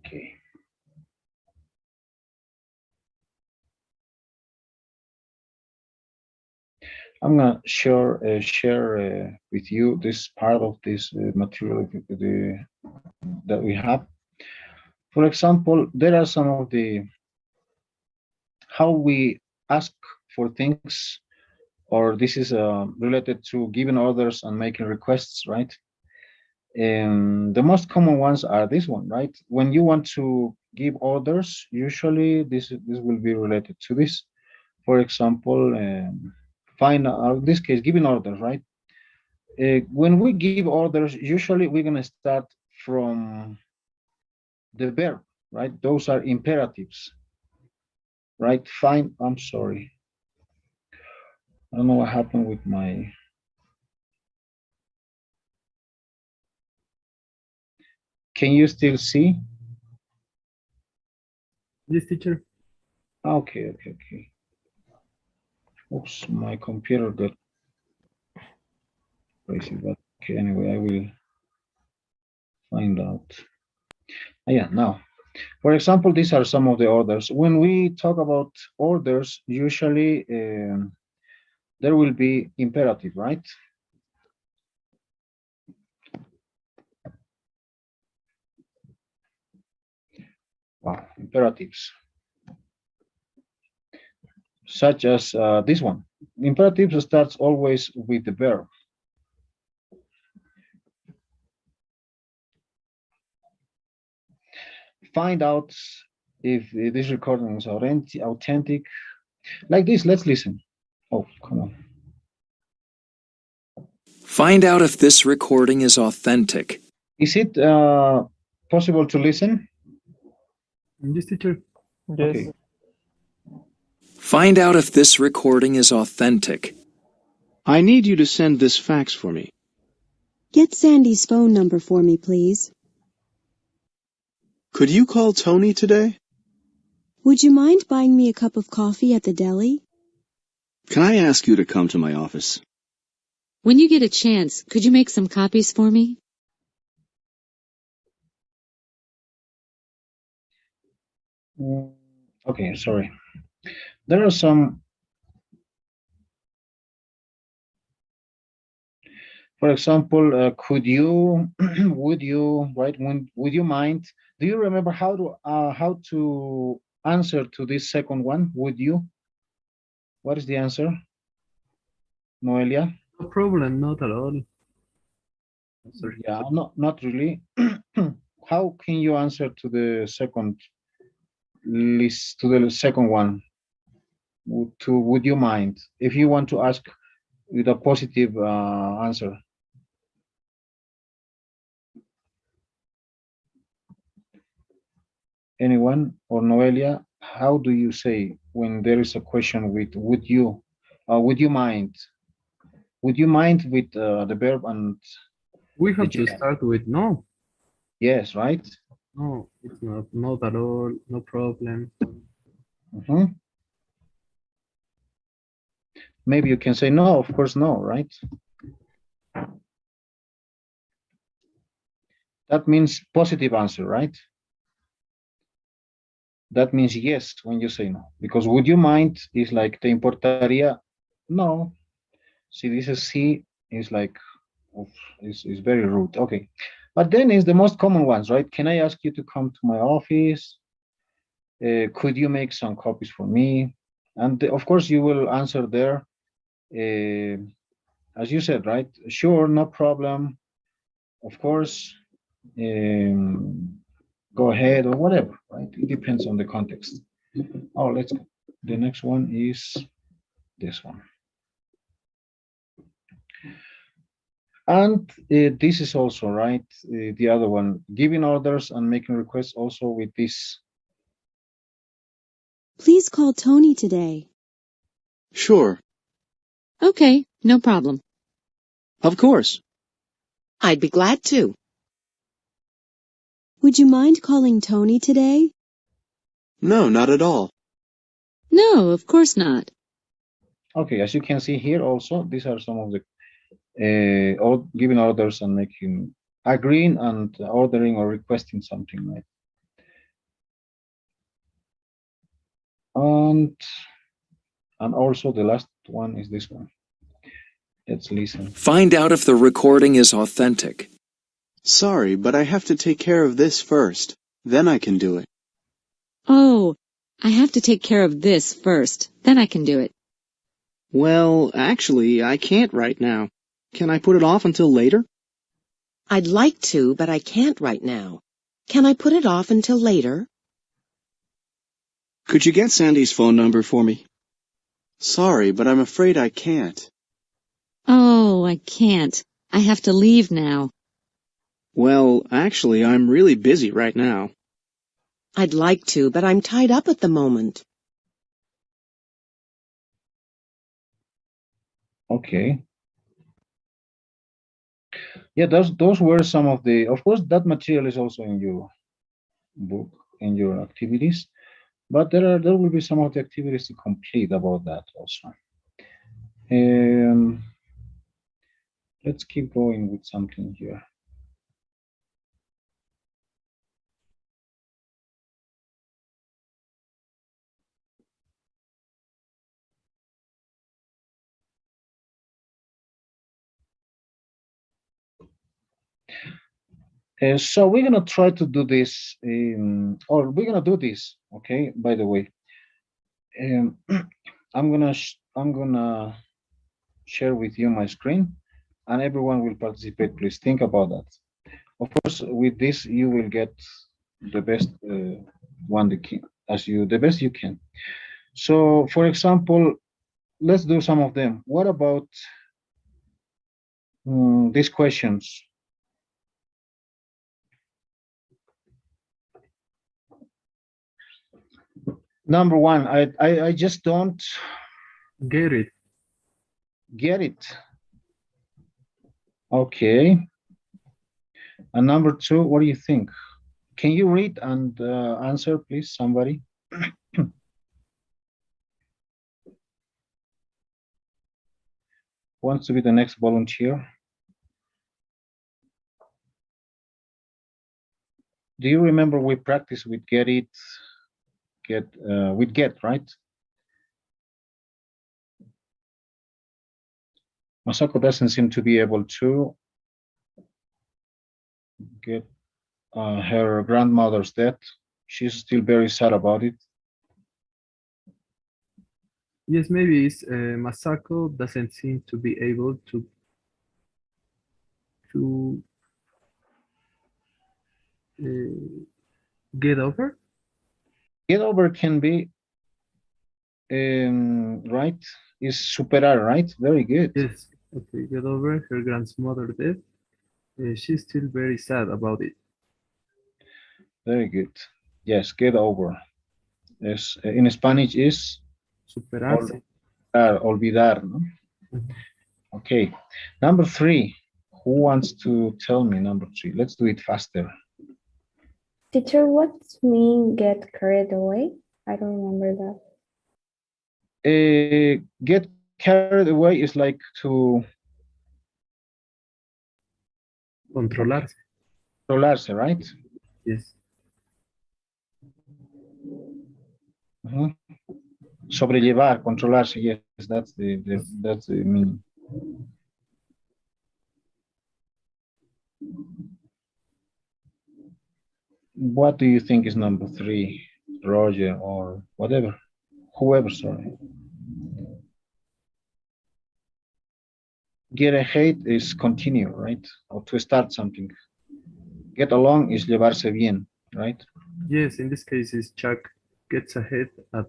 Okay. I'm gonna share with you this part of this material that we have. For example, there are some of the how we ask for things, or this is related to giving orders and making requests, right? And the most common ones are this one, right? When you want to give orders, usually this will be related to this. For example, this case, giving orders, right? When we give orders, usually we're going to start from the verb, right? Those are imperatives, right? Fine. I'm sorry. I don't know what happened with my. Can you still see? Yes, teacher. Okay. Oops, my computer got crazy, but okay, anyway, I will find out. Yeah, now, for example, these are some of the orders. When we talk about orders, usually there will be imperative, right? Wow, imperatives. Such as this one. Imperative starts always with the verb. Find out if this recording is authentic. Like this, let's listen. Oh, come on. Find out if this recording is authentic. Is it possible to listen? Yes, teacher. Yes. Okay. Find out if this recording is authentic. I need you to send this fax for me. Get Sandy's phone number for me, please. Could you call Tony today? Would you mind buying me a cup of coffee at the deli? Can I ask you to come to my office? When you get a chance, could you make some copies for me? Okay, sorry. There are some, for example, could you, would you, right? Would you mind? Do you remember how to answer to this second one? Would you? What is the answer, Noelia? No problem, not at all. Sorry. Yeah, not really. How can you answer to the second list, to the second one? Would you mind? If you want to ask with a positive answer. Anyone or Noelia, how do you say when there is a question with would you mind? Would you mind with the verb and We the have to genitive? start with no. Yes, right? No, it's not at all, no problem. Mhm. Maybe you can say no, of course, no, right? That means positive answer, right? That means yes when you say no. Because would you mind is like te importaría? No. Si dices sí is like is very rude. Okay. But then is the most common ones, right? Can I ask you to come to my office? Could you make some copies for me? And of course you will answer there. As you said, right? Sure, no problem. Of course, go ahead or whatever, right? It depends on the context. Oh, let's go. The next one is this one. And this is also, right? The other one, giving orders and making requests also with this. Please call Tony today. Sure. Okay, no problem. Of course. I'd be glad to. Would you mind calling Tony today? No, not at all. No, of course not. Okay, as you can see here also, these are some of the giving orders and making, agreeing and ordering or requesting something, right? And also the last one is this one. Let's listen. Find out if the recording is authentic. Sorry, but I have to take care of this first. Then I can do it. Oh, I have to take care of this first. Then I can do it. Well, actually, I can't right now. Can I put it off until later? I'd like to, but I can't right now. Can I put it off until later? Could you get Sandy's phone number for me? Sorry, but I'm afraid I can't. Oh, I can't. I have to leave now. Well, actually, I'm really busy right now. I'd like to, but I'm tied up at the moment. Okay. Yeah, those were some of the, of course, that material is also in your book, in your activities, but there will be some of the activities to complete about that also. Let's keep going with something here. So we're gonna try to do this, or we're gonna do this. Okay. By the way, I'm gonna share with you my screen, and everyone will participate. Please think about that. Of course, with this you will get the best one the best you can. So, for example, let's do some of them. What about these questions? Number one, I just don't Get it. get it. Okay. And number two, what do you think? Can you read and answer, please, somebody? Wants to be the next volunteer? Do you remember we practiced with get it, with get, right? Masako doesn't seem to be able to get her grandmother's death. She's still very sad about it. Yes, maybe it's Masako doesn't seem to be able to get over. Get over can be right. Is superar, right? Very good. Yes, okay, get over her grandmother's death. She's still very sad about it. Very good. Yes, get over. Yes, in Spanish is Superarse. olvidar, no? Okay. Number three. Who wants to tell me number three? Let's do it faster. Teacher, what's mean get carried away? I don't remember that. Get carried away is like to Controlarse. controlarse, right? Yes. Mhm. Sobrellevar, controlarse. Yes, that's the meaning. What do you think is number 3, Roger or whatever, whoever? Sorry. Get ahead is continue, right? Or to start something. Get along is llevarse bien, right? Yes, in this case, is Chuck gets ahead at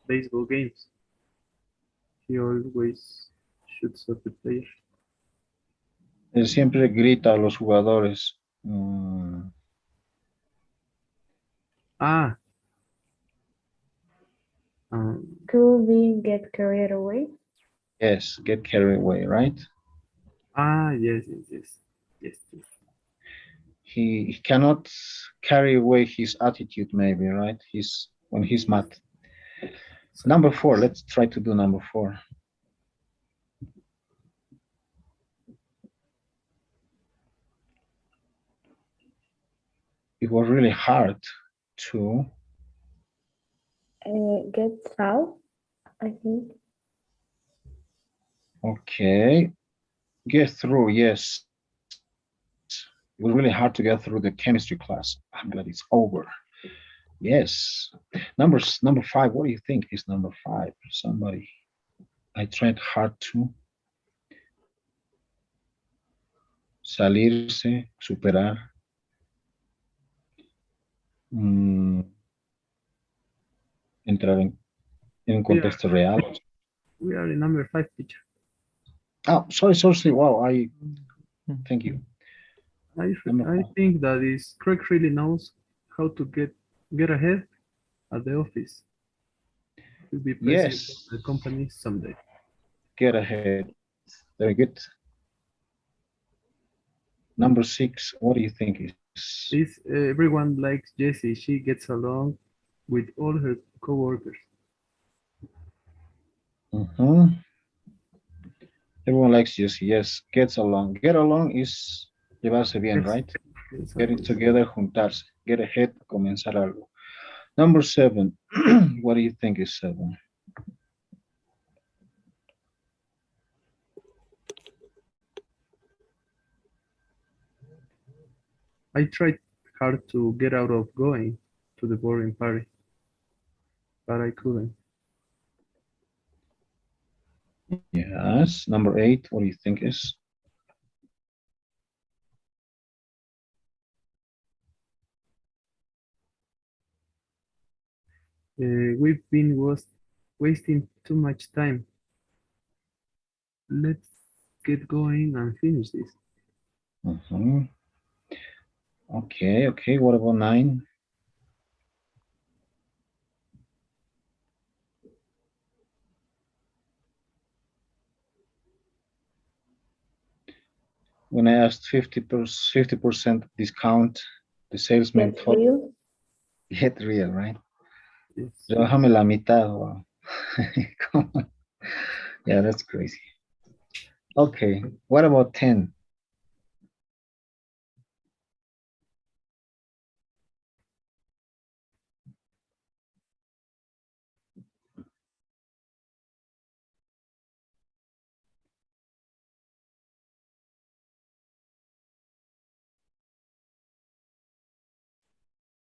baseball games. He always shoots at the player. Él siempre grita a los jugadores. Mm, Ah. Um, Could be get carried away. yes, get carried away, right? yes, yes, yes. Yes, yes. He cannot carry away his attitude, maybe, right? When he's mad. Number 4, let's try to do number 4. It was really hard to Get out, I think. okay, get through. Yes, it was really hard to get through the chemistry class. I'm glad it's over. Yes. Number 5. What do you think is number 5? Somebody. I tried hard to salirse, superar. mm, Entrar en un We are, contexto real. we are in number 5, teacher. Oh, sorry. Wow, thank you. I think that is Craig really knows how to get ahead at the office. He'll be president Yes, of the company someday. get ahead. Very good. Number 6, what do you think is? Is everyone likes Jessie? She gets along with all her coworkers. Mhm. Everyone likes Jesse. Yes, gets along. Get along is llevarse bien, Yes, right? yes, Getting always. together, juntarse. Get ahead, comenzar algo. Number 7, what do you think is 7? I tried hard to get out of going to the boring party, but I couldn't. Yes. Number 8, what do you think is? We've been wasting too much time. Let's get going and finish this. Mhm. Okay. What about 9? When I asked 50% discount, the salesman Get told real. get real, right? Yes. Rebájame la mitad. Wow. Come on. Yeah, that's crazy. Okay, what about 10?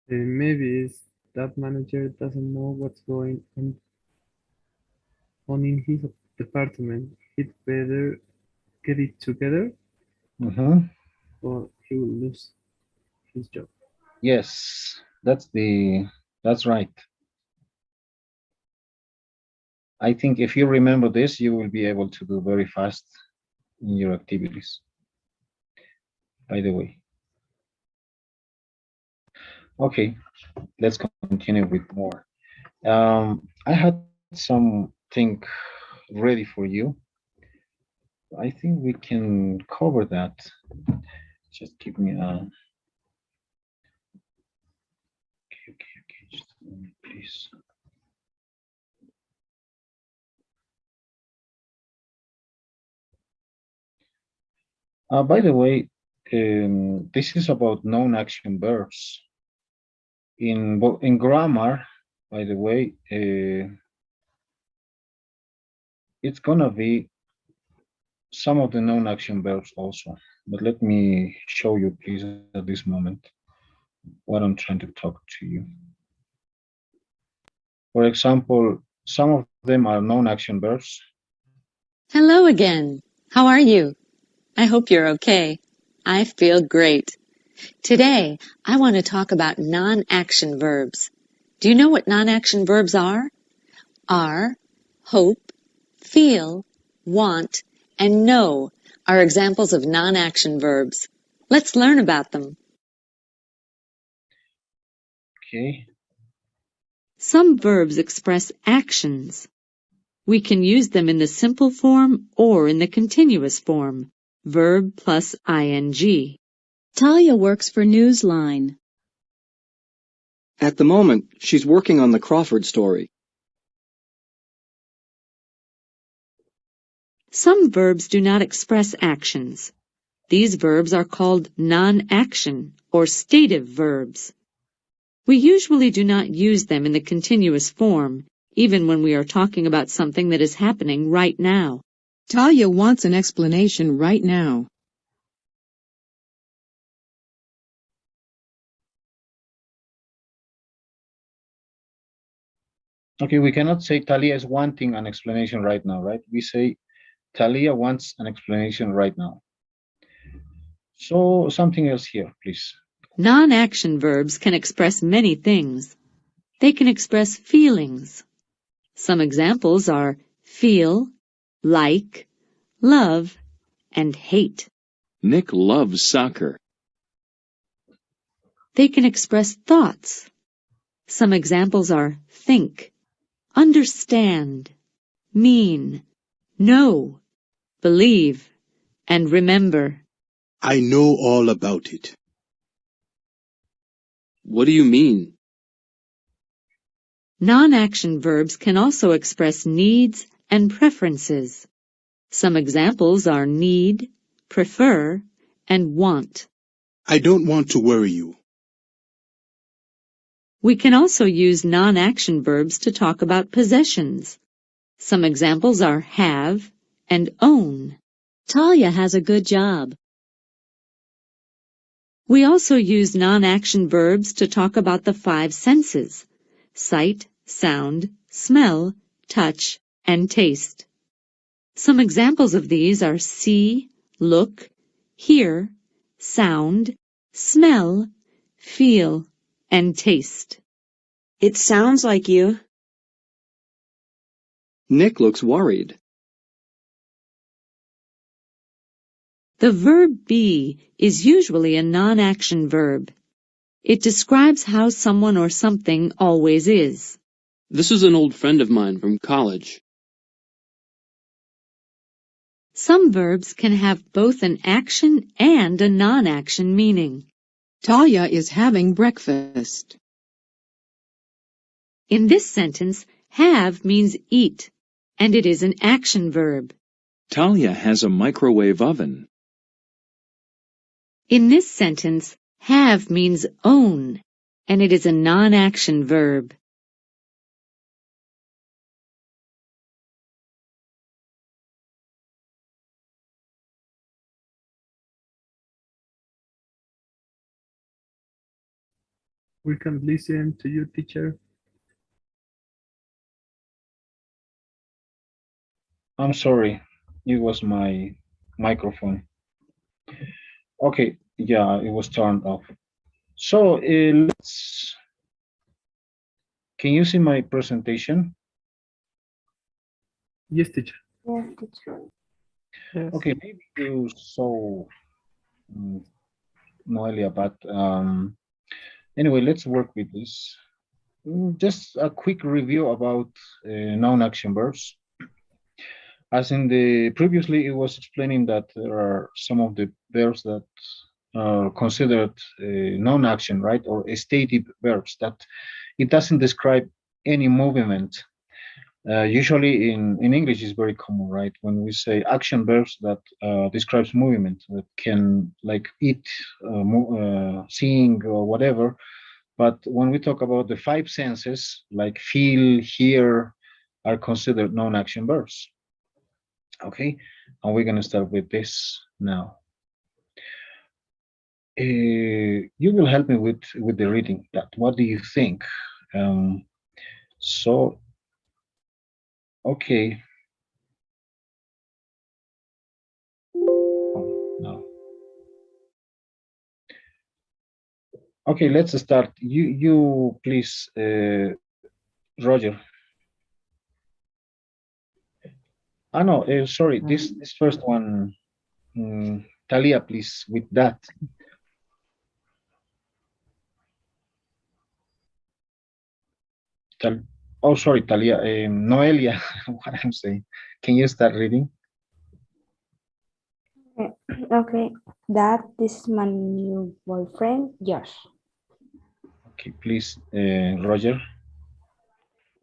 Maybe it's that manager doesn't know what's going on in his department. He'd better get it together Mm-hmm. or he will lose his job. Yes, that's right. I think if you remember this, you will be able to do very fast in your activities. By the way. Okay, let's continue with more. I had something ready for you. I think we can cover that. Just give me a Please. By the way, this is about non-action verbs. In grammar, by the way, it's gonna be some of the non-action verbs also. But let me show you, please, at this moment, what I'm trying to talk to you. For example, some of them are non-action verbs. Hello again. How are you? I hope you're okay. I feel great. Today, I want to talk about non-action verbs. Do you know what non-action verbs are? Are, hope, feel, want, and know are examples of non-action verbs. Let's learn about them. Okay. Some verbs express actions. We can use them in the simple form or in the continuous form, verb plus ing. Talia works for Newsline. At the moment, she's working on the Crawford story. Some verbs do not express actions. These verbs are called non-action or stative verbs. We usually do not use them in the continuous form, even when we are talking about something that is happening right now. Talia wants an explanation right now. Okay, we cannot say Talia is wanting an explanation right now, right? We say Talia wants an explanation right now. So something else here, please. Non-action verbs can express many things. They can express feelings. Some examples are feel, like, love, and hate. Nick loves soccer. They can express thoughts. Some examples are think, understand, mean, know, believe, and remember. I know all about it. What do you mean? Non-action verbs can also express needs and preferences. Some examples are need, prefer, and want. I don't want to worry you. We can also use non-action verbs to talk about possessions. Some examples are have and own. Talia has a good job. We also use non-action verbs to talk about the five senses: sight, sound, smell, touch, and taste. Some examples of these are see, look, hear, sound, smell, feel, and taste. It sounds like you. Nick looks worried. The verb be is usually a non-action verb. It describes how someone or something always is. This is an old friend of mine from college. Some verbs can have both an action and a non-action meaning. Talia is having breakfast. In this sentence, have means eat, and it is an action verb. Talia has a microwave oven. In this sentence, have means own, and it is a non-action verb. We can listen to you, teacher. I'm sorry, it was my microphone. Okay, yeah, it was turned off. So can you see my presentation? Yes, teacher. Yes, teacher. Yes. Okay, maybe you saw Noelia, but anyway, let's work with this. Just a quick review about non-action verbs. As in the previously, it was explaining that there are some of the verbs that are considered non-action, right, or stative verbs that it doesn't describe any movement. Usually in English is very common, right? When we say action verbs that describes movement, that can like eat, seeing or whatever. But when we talk about the five senses, like feel, hear, are considered non-action verbs. Okay, and we're gonna start with this now. You will help me with the reading. That what do you think? So okay. Oh, no. Okay, let's start. You please, Roger. Ah no, sorry. This first one, Talia, please with that. Oh, sorry, Talia. Noelia, what I'm saying. Can you start reading? Okay, this is my new boyfriend, Josh. Okay, please, Roger.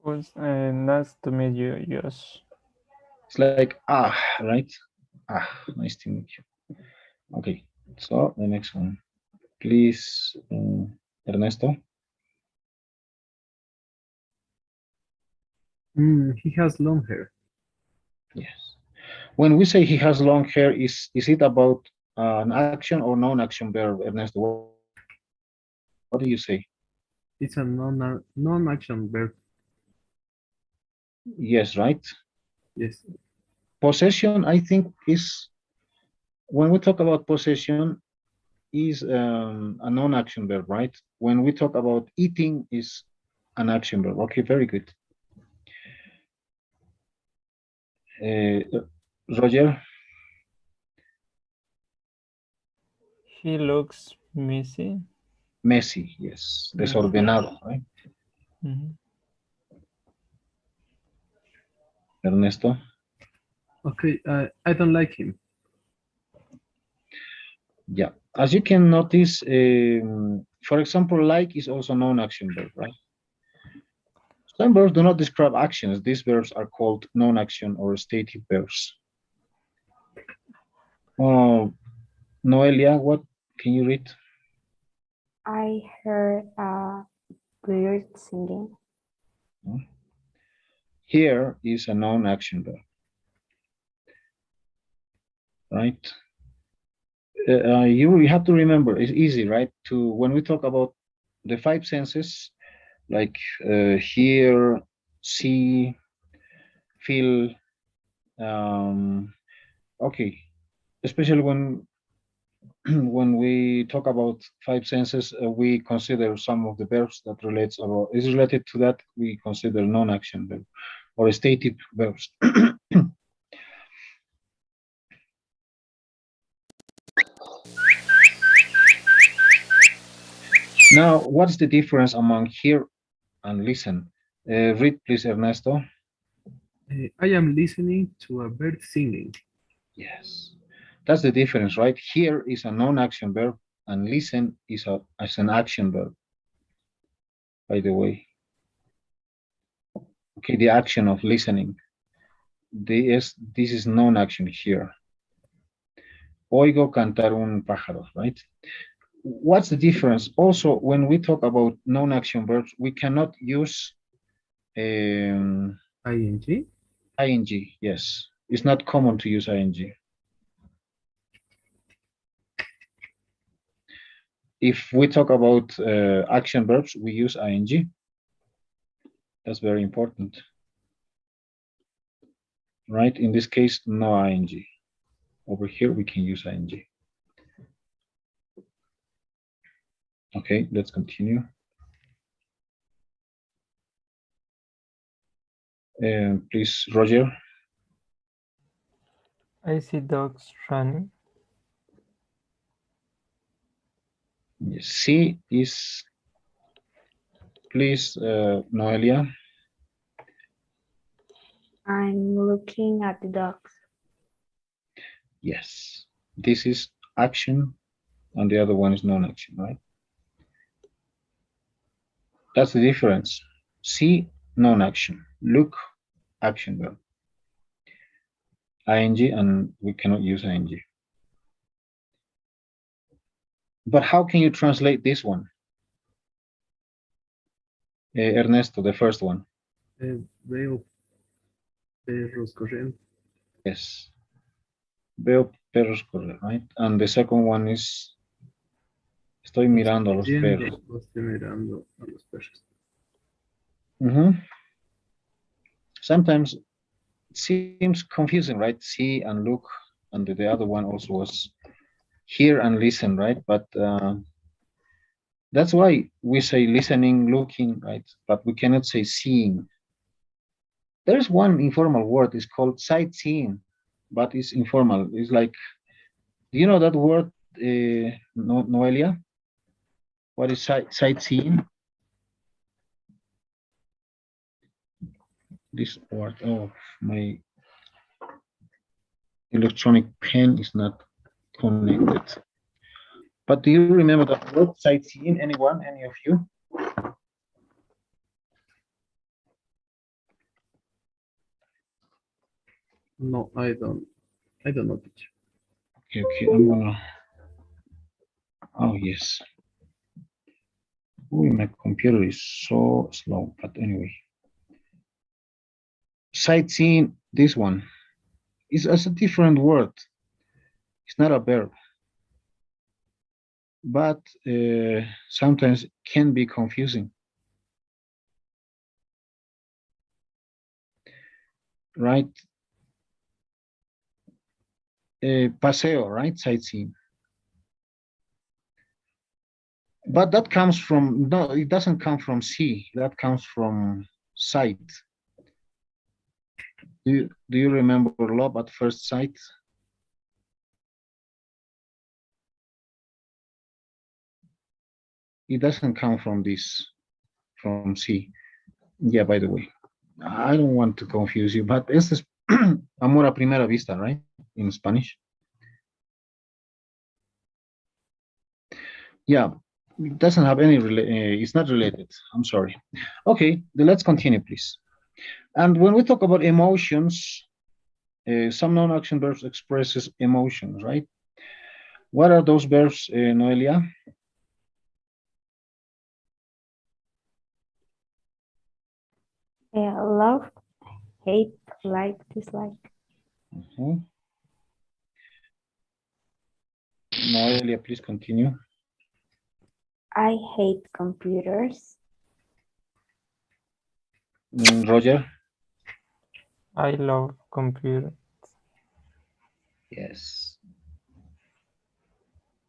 Was nice to meet you, Josh. It's like right? Nice to meet you. Okay, so the next one, please, Ernesto. He has long hair. Yes. When we say he has long hair, is it about an action or non-action verb, Ernesto? What do you say? It's a non-action verb. Yes, right? Yes. Possession, I think, is when we talk about possession, is a non-action verb, right? When we talk about eating, is an action verb. Okay, very good. Roger. He looks messy. Messy, yes. Desordenado, right? Ernesto. Okay, I don't like him. Yeah, as you can notice, for example, like is also non-action verb, right? Some verbs do not describe actions. These verbs are called non-action or stative verbs. Noelia, what can you read? I heard a bird singing. Here is a non-action verb, right? You have to remember, it's easy, right? To when we talk about the five senses, like hear, see, feel, okay, especially when when we talk about five senses, we consider some of the verbs that is related to that. We consider non-action verb or stative verbs. Now, what's the difference among hear and listen? Read, please, Ernesto. I am listening to a bird singing. Yes, that's the difference, right? Hear is a non-action verb, and listen is an action verb. By the way, okay, the action of listening. This is non-action here. Oigo cantar un pájaro, right? What's the difference? Also, when we talk about non-action verbs, we cannot use ing. Ing, yes. It's not common to use ing. If we talk about action verbs, we use ing. That's very important. Right? In this case, no ing. Over here, we can use ing. Okay, let's continue. Please, Roger. I see dogs running. See is, please, Noelia. I'm looking at the dogs. Yes, this is action, and the other one is non-action, right? That's the difference. See, non-action. Look, action verb. ing, and we cannot use ing. But how can you translate this one? Ernesto, the first one. Veo perros corriendo. Yes. Veo perros correr, right? And the second one is estoy mirando a los perros. Estoy mirando a los perros. Sometimes it seems confusing, right? See and look, and the other one also was hear and listen, right? But that's why we say listening, looking, right? But we cannot say seeing. There's one informal word, it's called sightseeing, but it's informal. It's like, do you know that word, Noelia? What is sightseeing? This word, oh, my electronic pen is not connected. But do you remember that word sightseeing? Anyone? Any of you? No, I don't know, teacher. Okay, I'm gonna. Oh yes. Ooh, my computer is so slow. But anyway, sightseeing. This one is as a different word. It's not a verb, but sometimes can be confusing. Right? Paseo, right? Sightseeing. But that comes from, no, it doesn't come from see. That comes from sight. Do you remember love at first sight? It doesn't come from this, from see. Yeah, by the way, I don't want to confuse you, but this is amor a primera vista, right? In Spanish. Yeah, it doesn't have any, it's not related. I'm sorry. Okay, then let's continue, please. And when we talk about emotions, some non-action verbs expresses emotions, right? What are those verbs, Noelia? Love, hate, like, dislike. Noelia, please continue. I hate computers. Roger? I love computers. Yes.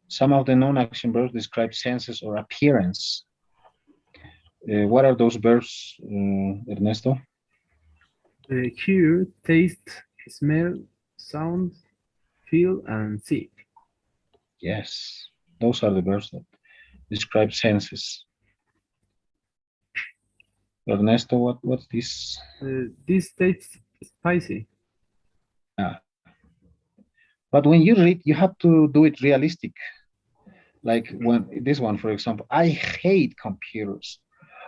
Some of the non-action verbs describe senses or appearance. What are those verbs, Ernesto? Hear, taste, smell, sound, feel, and see. Yes, those are the verbs that describe senses. Ernesto, what's this? This tastes spicy. But when you read, you have to do it realistic. Like when this one, for example, I hate computers.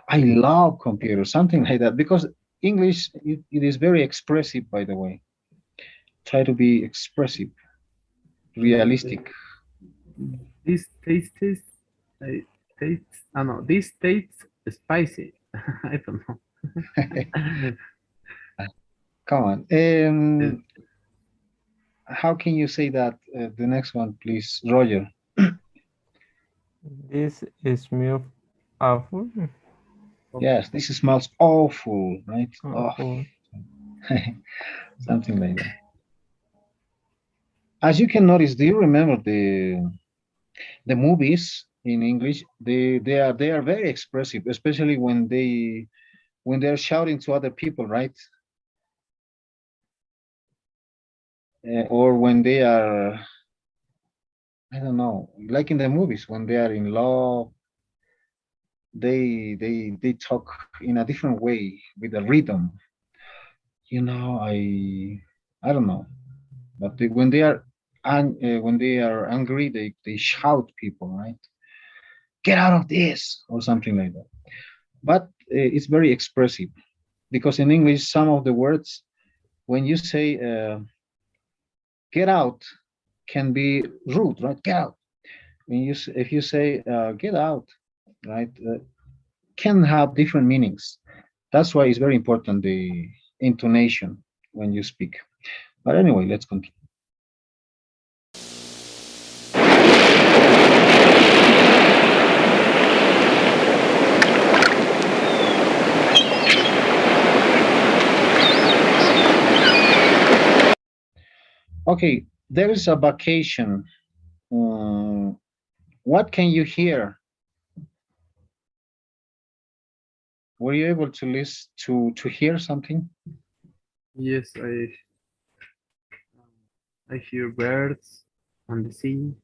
I love computers, something like that. Because English, it is very expressive, by the way. Try to be expressive, realistic. This tastes, this tastes spicy. I don't know. Come on. How can you say that? The next one, please, Roger. This smells awful. Yes, this smells awful, right? Awful. Oh. Something like that. As you can notice, do you remember the movies in English? They are very expressive, especially when they're shouting to other people, right? Or when they are, I don't know, like in the movies when they are in love, they talk in a different way with a rhythm. You know, I don't know, but when they are when they are angry, they shout people, right? Get out of this or something like that. but it's very expressive, because in English, some of the words, when you say get out, can be rude, right? Get out. When if you say get out, right, can have different meanings. That's why it's very important, the intonation when you speak. But anyway, let's continue. Okay, there is a vacation. What can you hear? Were you able to listen to hear something? Yes, I hear birds on the sea.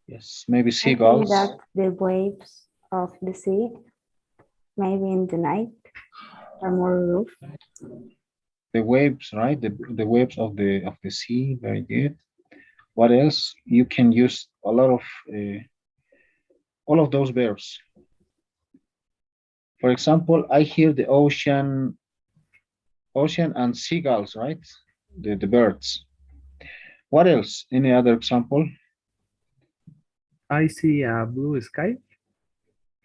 Yes, maybe I think seagulls. that the waves of the sea, maybe in the night, are more rough. The waves, right? The waves of the sea. Very good. What else? You can use a lot of all of those verbs. For example, I hear the ocean and seagulls, right? The birds. What else? Any other example? I see a blue sky.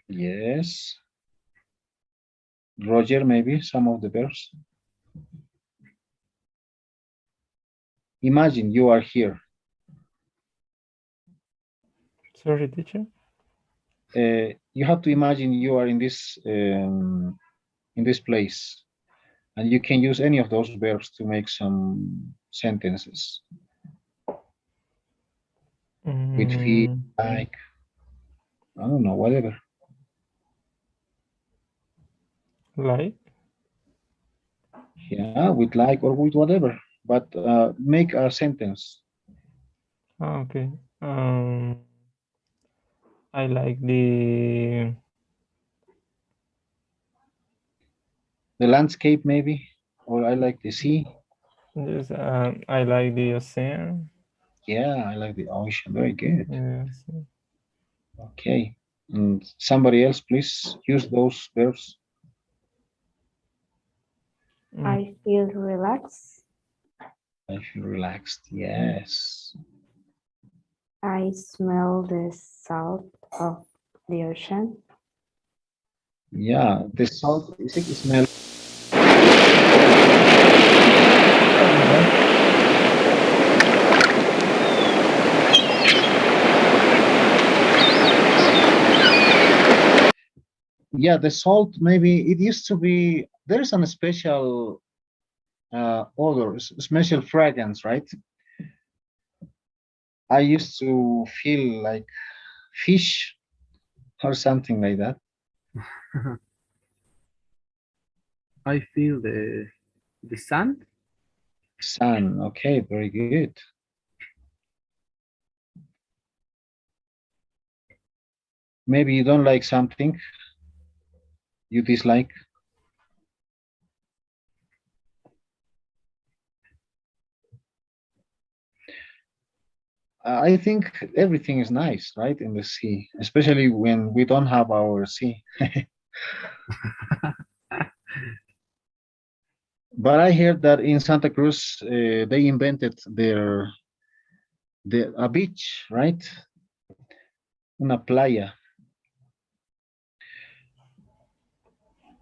Yes. Roger, maybe some of the verbs. Imagine you are here. Sorry, teacher. You have to imagine you are in this place, and you can use any of those verbs to make some sentences with feel, like, I don't know, whatever. Like? Yeah, with like or with whatever, but make a sentence. Okay. I like the landscape, maybe, or I like the sea. yes. I like the ocean. Yeah, I like the ocean. Very good. Yes. Okay. And somebody else, please use those verbs. I feel relaxed. I feel relaxed. Yes. I smell the salt of the ocean. Yeah, the salt is it smell. Yeah, the salt, maybe it used to be, there is a special odor, special fragrance, right? I used to feel like fish or something like that. I feel the sun. Sun, okay, very good. Maybe you don't like something you dislike. I think everything is nice, right, in the sea, especially when we don't have our sea. But I heard that in Santa Cruz, they invented a beach, right? Una playa.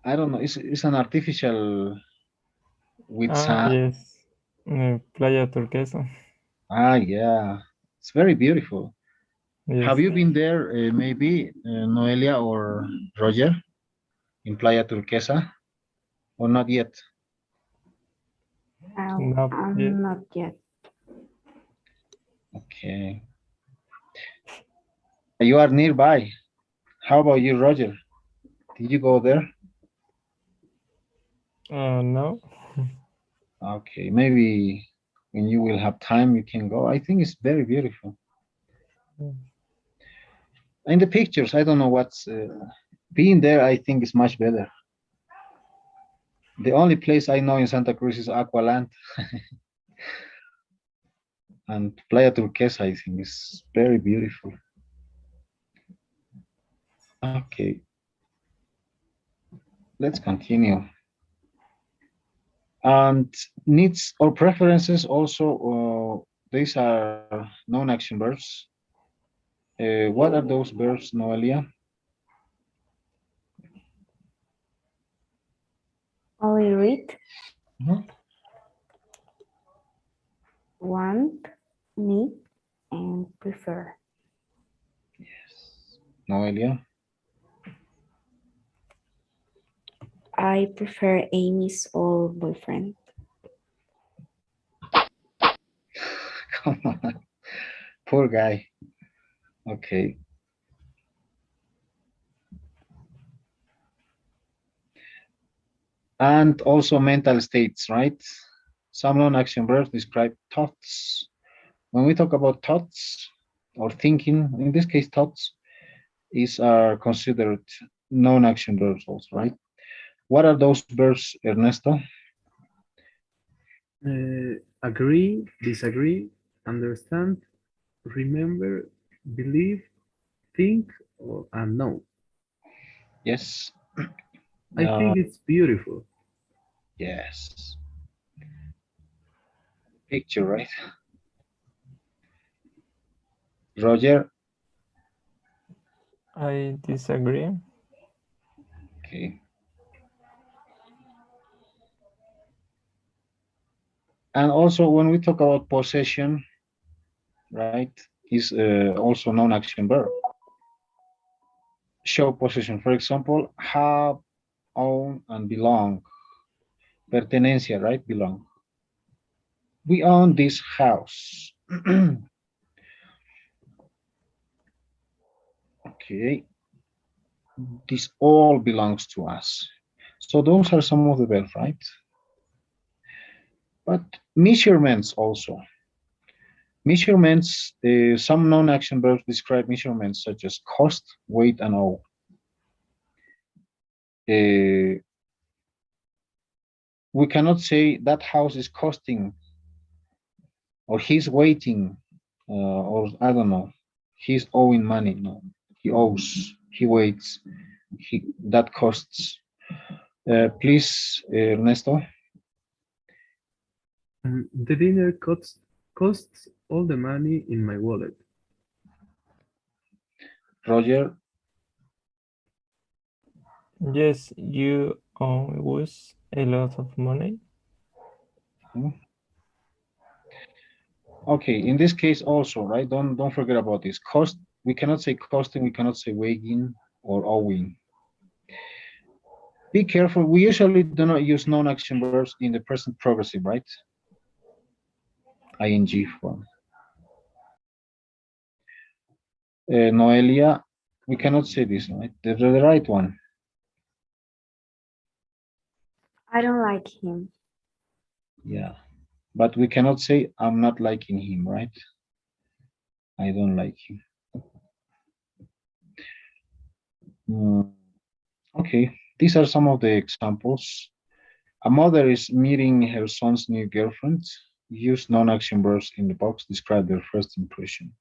I don't know. It's an artificial with sand. Yes. Playa Turquesa. Yeah. It's very beautiful. Yes. Have you been there, maybe, Noelia or Roger, in Playa Turquesa, or not yet? Not yet. Okay. You are nearby. How about you, Roger? Did you go there? No. Okay, maybe when you will have time, you can go. I think it's very beautiful. In the pictures, I don't know what's being there. I think is much better. The only place I know in Santa Cruz is Aqualand, and Playa Turquesa, I think, is very beautiful. Okay. let's continue. And needs or preferences also, these are non-action verbs. What are those verbs, Noelia? Only read, Mhm. want, need, and prefer. Noelia? I prefer Amy's old boyfriend. Come on. Poor guy. Okay. And also mental states, right? Some non-action verbs describe thoughts. When we talk about thoughts or thinking, in this case, thoughts are considered non-action verbs also, right? What are those verbs, Ernesto? Agree, disagree, understand, remember, believe, think, and know. Yes. I think it's beautiful. Yes. Picture, right? Roger? I disagree. Okay. And also when we talk about possession, right, is also non-action verb. Show possession, for example, have, own, and belong. Pertenencia, right? Belong. We own this house. Okay. This all belongs to us. So those are some of the verbs, right? But measurements also. Measurements, some non-action verbs describe measurements such as cost, weight, and all. We cannot say that house is costing, or he's waiting, or I don't know, he's owing money. No, he owes, he waits, that costs. Please, Ernesto. The dinner costs all the money in my wallet. Roger. Yes, you owes a lot of money. Okay, in this case also, right? Don't forget about this. Cost, we cannot say costing, we cannot say weighing or owing. Be careful, we usually do not use non-action verbs in the present progressive, right? ING form. Noelia, we cannot say this, right? The right one. I don't like him. Yeah, but we cannot say I'm not liking him, right? I don't like him. Okay, these are some of the examples. A mother is meeting her son's new girlfriend. Use non-action verbs in the box. Describe their first impression.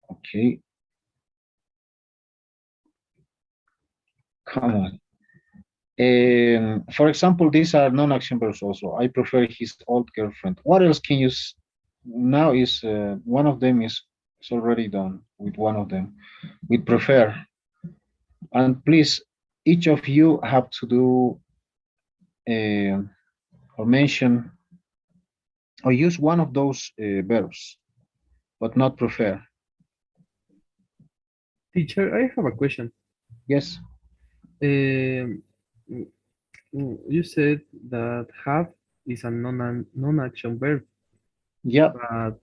Okay. Come on. For example, these are non-action verbs also. I prefer his old girlfriend. What else can you now is one of them is already done with one of them. We prefer. And please, each of you have to do or mention or use one of those verbs, but not prefer. Teacher, I have a question. Yes. You said that have is a non-action verb. Yeah. But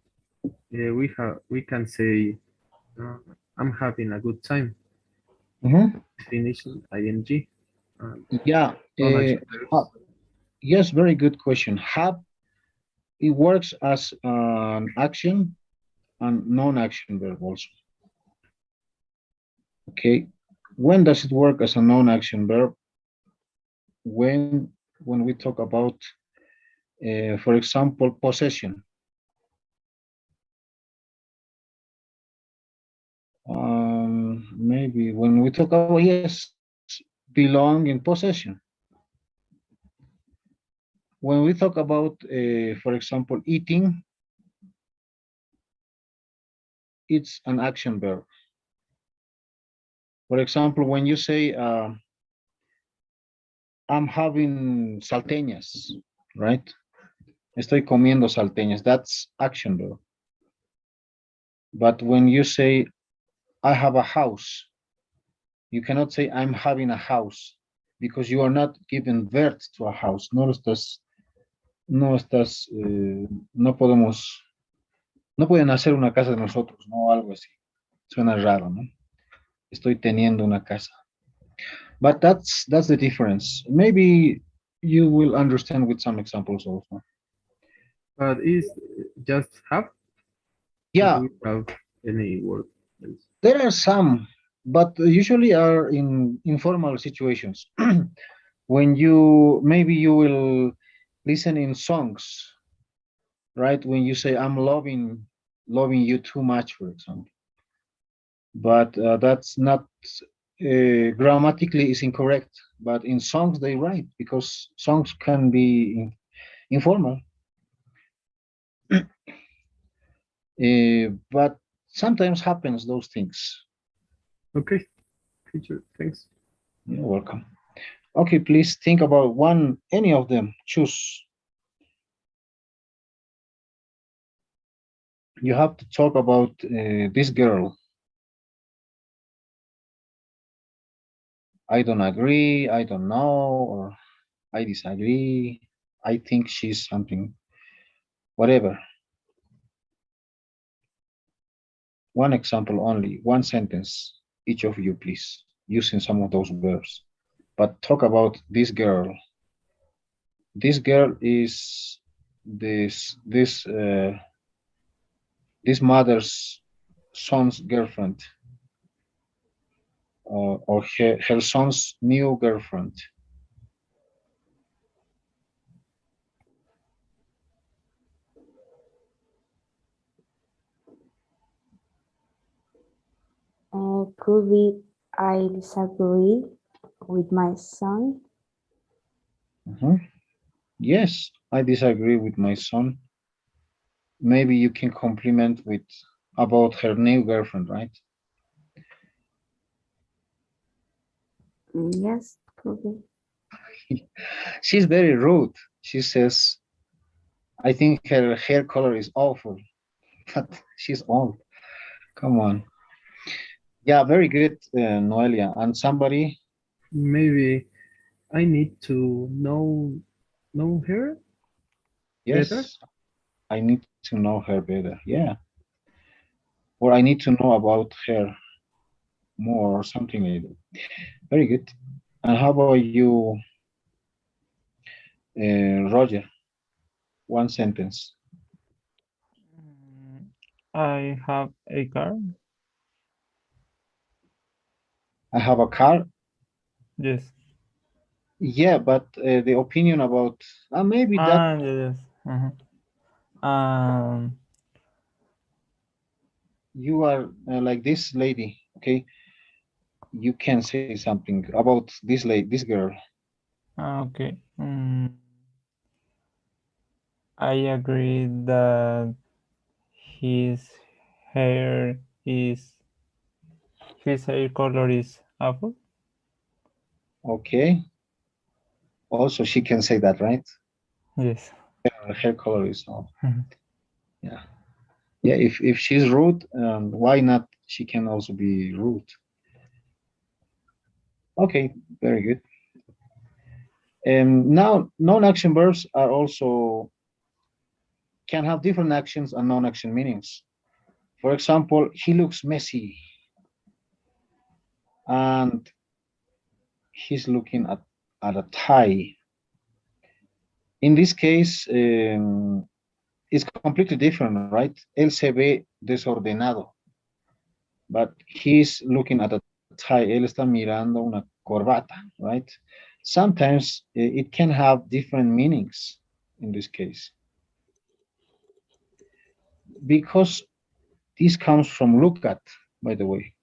we can say I'm having a good time. Definition ing. Yeah. Yes, very good question. Have, it works as an action and non-action verb also. Okay. When does it work as a non-action verb? When we talk about, for example, possession. maybe when we talk about, yes, belong in possession. When we talk about, for example, eating, it's an action verb. For example, when you say, I'm having salteñas, right? Estoy comiendo salteñas, that's action verb. But when you say, I have a house, you cannot say, I'm having a house, because you are not giving birth to a house. No podemos, no pueden hacer una casa de nosotros, no, algo así. Suena raro, ¿no? Estoy teniendo una casa. But that's the difference. Maybe you will understand with some examples also. But is just have? Yeah. Do we have any word else? There are some, but usually are in informal situations. When maybe you will listen in songs, right? When you say, I'm loving you too much, for example. But that's not, grammatically is incorrect. But in songs they write, because songs can be informal. But sometimes happens those things. Okay, teacher, thanks. You're welcome. Okay, please think about any of them. Choose. You have to talk about this girl. I don't agree, I don't know, or I disagree. I think she's something, whatever. One example only, one sentence, each of you, please, using some of those verbs. But talk about this girl. This girl is this mother's son's girlfriend, or her son's new girlfriend. Could be I disagree with my son. Yes, I disagree with my son. Maybe you can compliment with about her new girlfriend, right? Yes, could be. She's very rude. She says, I think her hair color is awful, but she's old. Come on. Yeah, very good, Noelia. And somebody? Maybe I need to know her Yes, better. I need to know her better. Yeah. Or I need to know about her more, or something like that. Very good. And how about you, Roger? One sentence. I have a car. I have a car. Yes. Yeah, but the opinion about maybe that Yes. you are like this lady, okay? You can say something about this lady, this girl. Okay. I agree that his hair is his hair color is apple. Okay. Also, she can say that, right? Yes. Her hair color is all. Yeah. Yeah. If she's rude, why not? She can also be rude. Okay. Very good. Now, non-action verbs are also can have different actions and non-action meanings. For example, he looks messy, and he's looking at a tie. In this case, it's completely different, right? Él se ve desordenado, but he's looking at a tie. Él está mirando una corbata, right? Sometimes it can have different meanings in this case, because this comes from look at, by the way.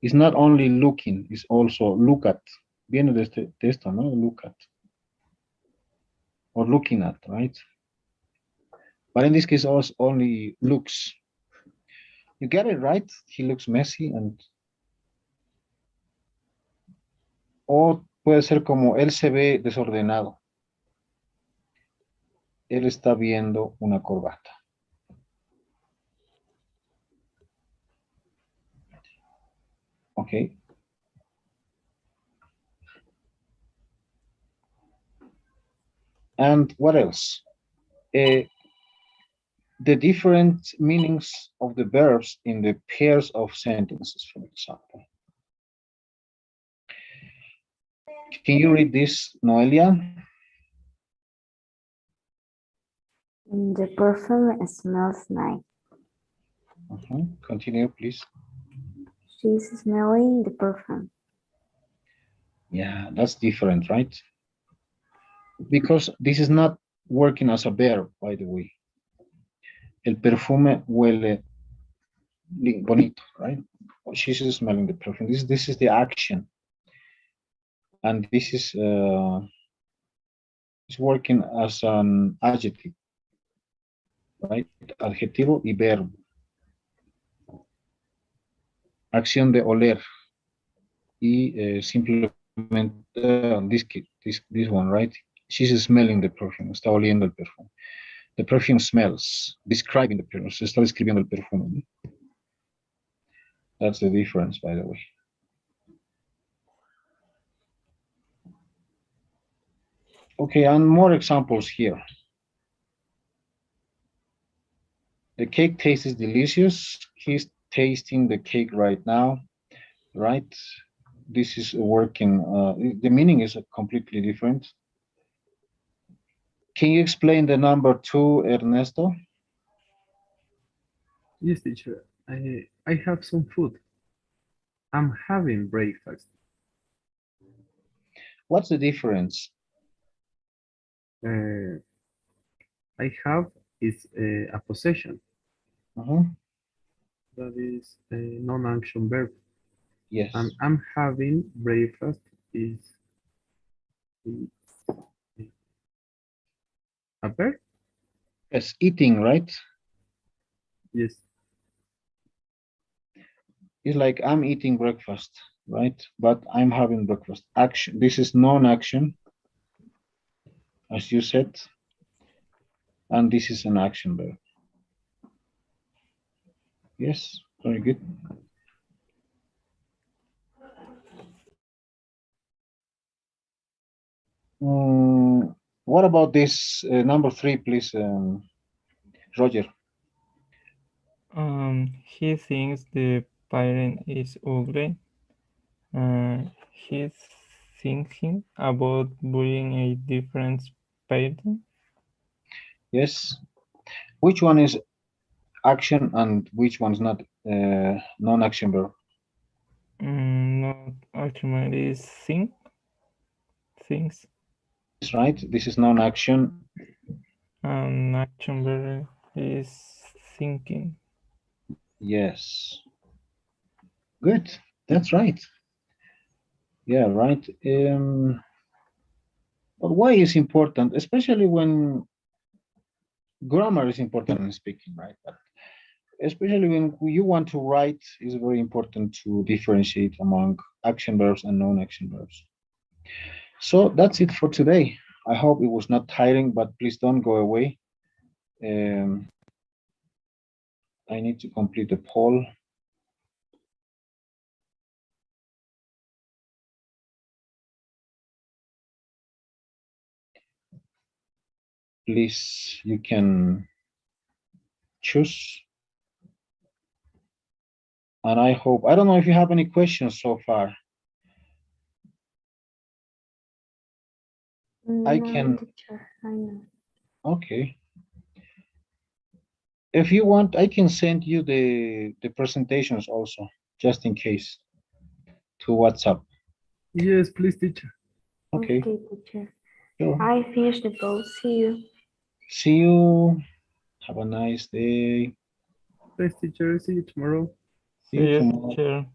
It's not only looking, it's also look at. Viene de este texto, ¿no? Look at. Or looking at, right? But in this case, also only looks. You get it right? He looks messy and... O puede ser como él se ve desordenado. Él está viendo una corbata. Okay. And what else? The different meanings of the verbs in the pairs of sentences, for example. Can you read this, Noelia? The perfume smells nice. Continue, please. She's smelling the perfume. Yeah, that's different, right? Because this is not working as a verb, by the way. El perfume huele bonito, right? She's smelling the perfume. This is the action. And this is working as an adjective, right? Adjetivo y verbo. Acción de oler. Y simplemente this one, right? She's smelling the perfume. Está oliendo el perfume. The perfume smells. Describing the perfume. Se está describiendo el perfume. That's the difference, by the way. Okay, and more examples here. The cake tastes delicious. He's tasting the cake right now, right? This is working. The meaning is completely different. Can you explain the number 2, Ernesto? Yes, teacher. I have some food. I'm having breakfast. What's the difference? I have is a possession. That is a non-action verb. Yes. And I'm having breakfast is a verb? Yes, eating, right? Yes. It's like I'm eating breakfast, right? But I'm having breakfast. Action. This is non-action, as you said. And this is an action verb. Yes, very good. What about this number 3, please, Roger? He thinks the parent is ugly. He's thinking about buying a different parent. Yes. Which one is action and which one's not non-action verb? Not action is think. Things. That's right. This is non-action. Action verb is thinking. Yes. Good. That's right. Yeah, right. But why is important, especially when grammar is important in speaking, right? But especially when you want to write, it's very important to differentiate among action verbs and non-action verbs. So that's it for today. I hope it was not tiring, but please don't go away. I need to complete the poll. Please, you can choose. And I hope, I don't know if you have any questions so far. I can. Teacher, I know. Okay. If you want, I can send you the presentations also, just in case, to WhatsApp. Yes, please, teacher. Okay. Okay, teacher. Sure. I finished the poll. See you. See you. Have a nice day. Thanks, teacher. See you tomorrow. See you tomorrow. Teacher.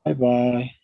Bye bye.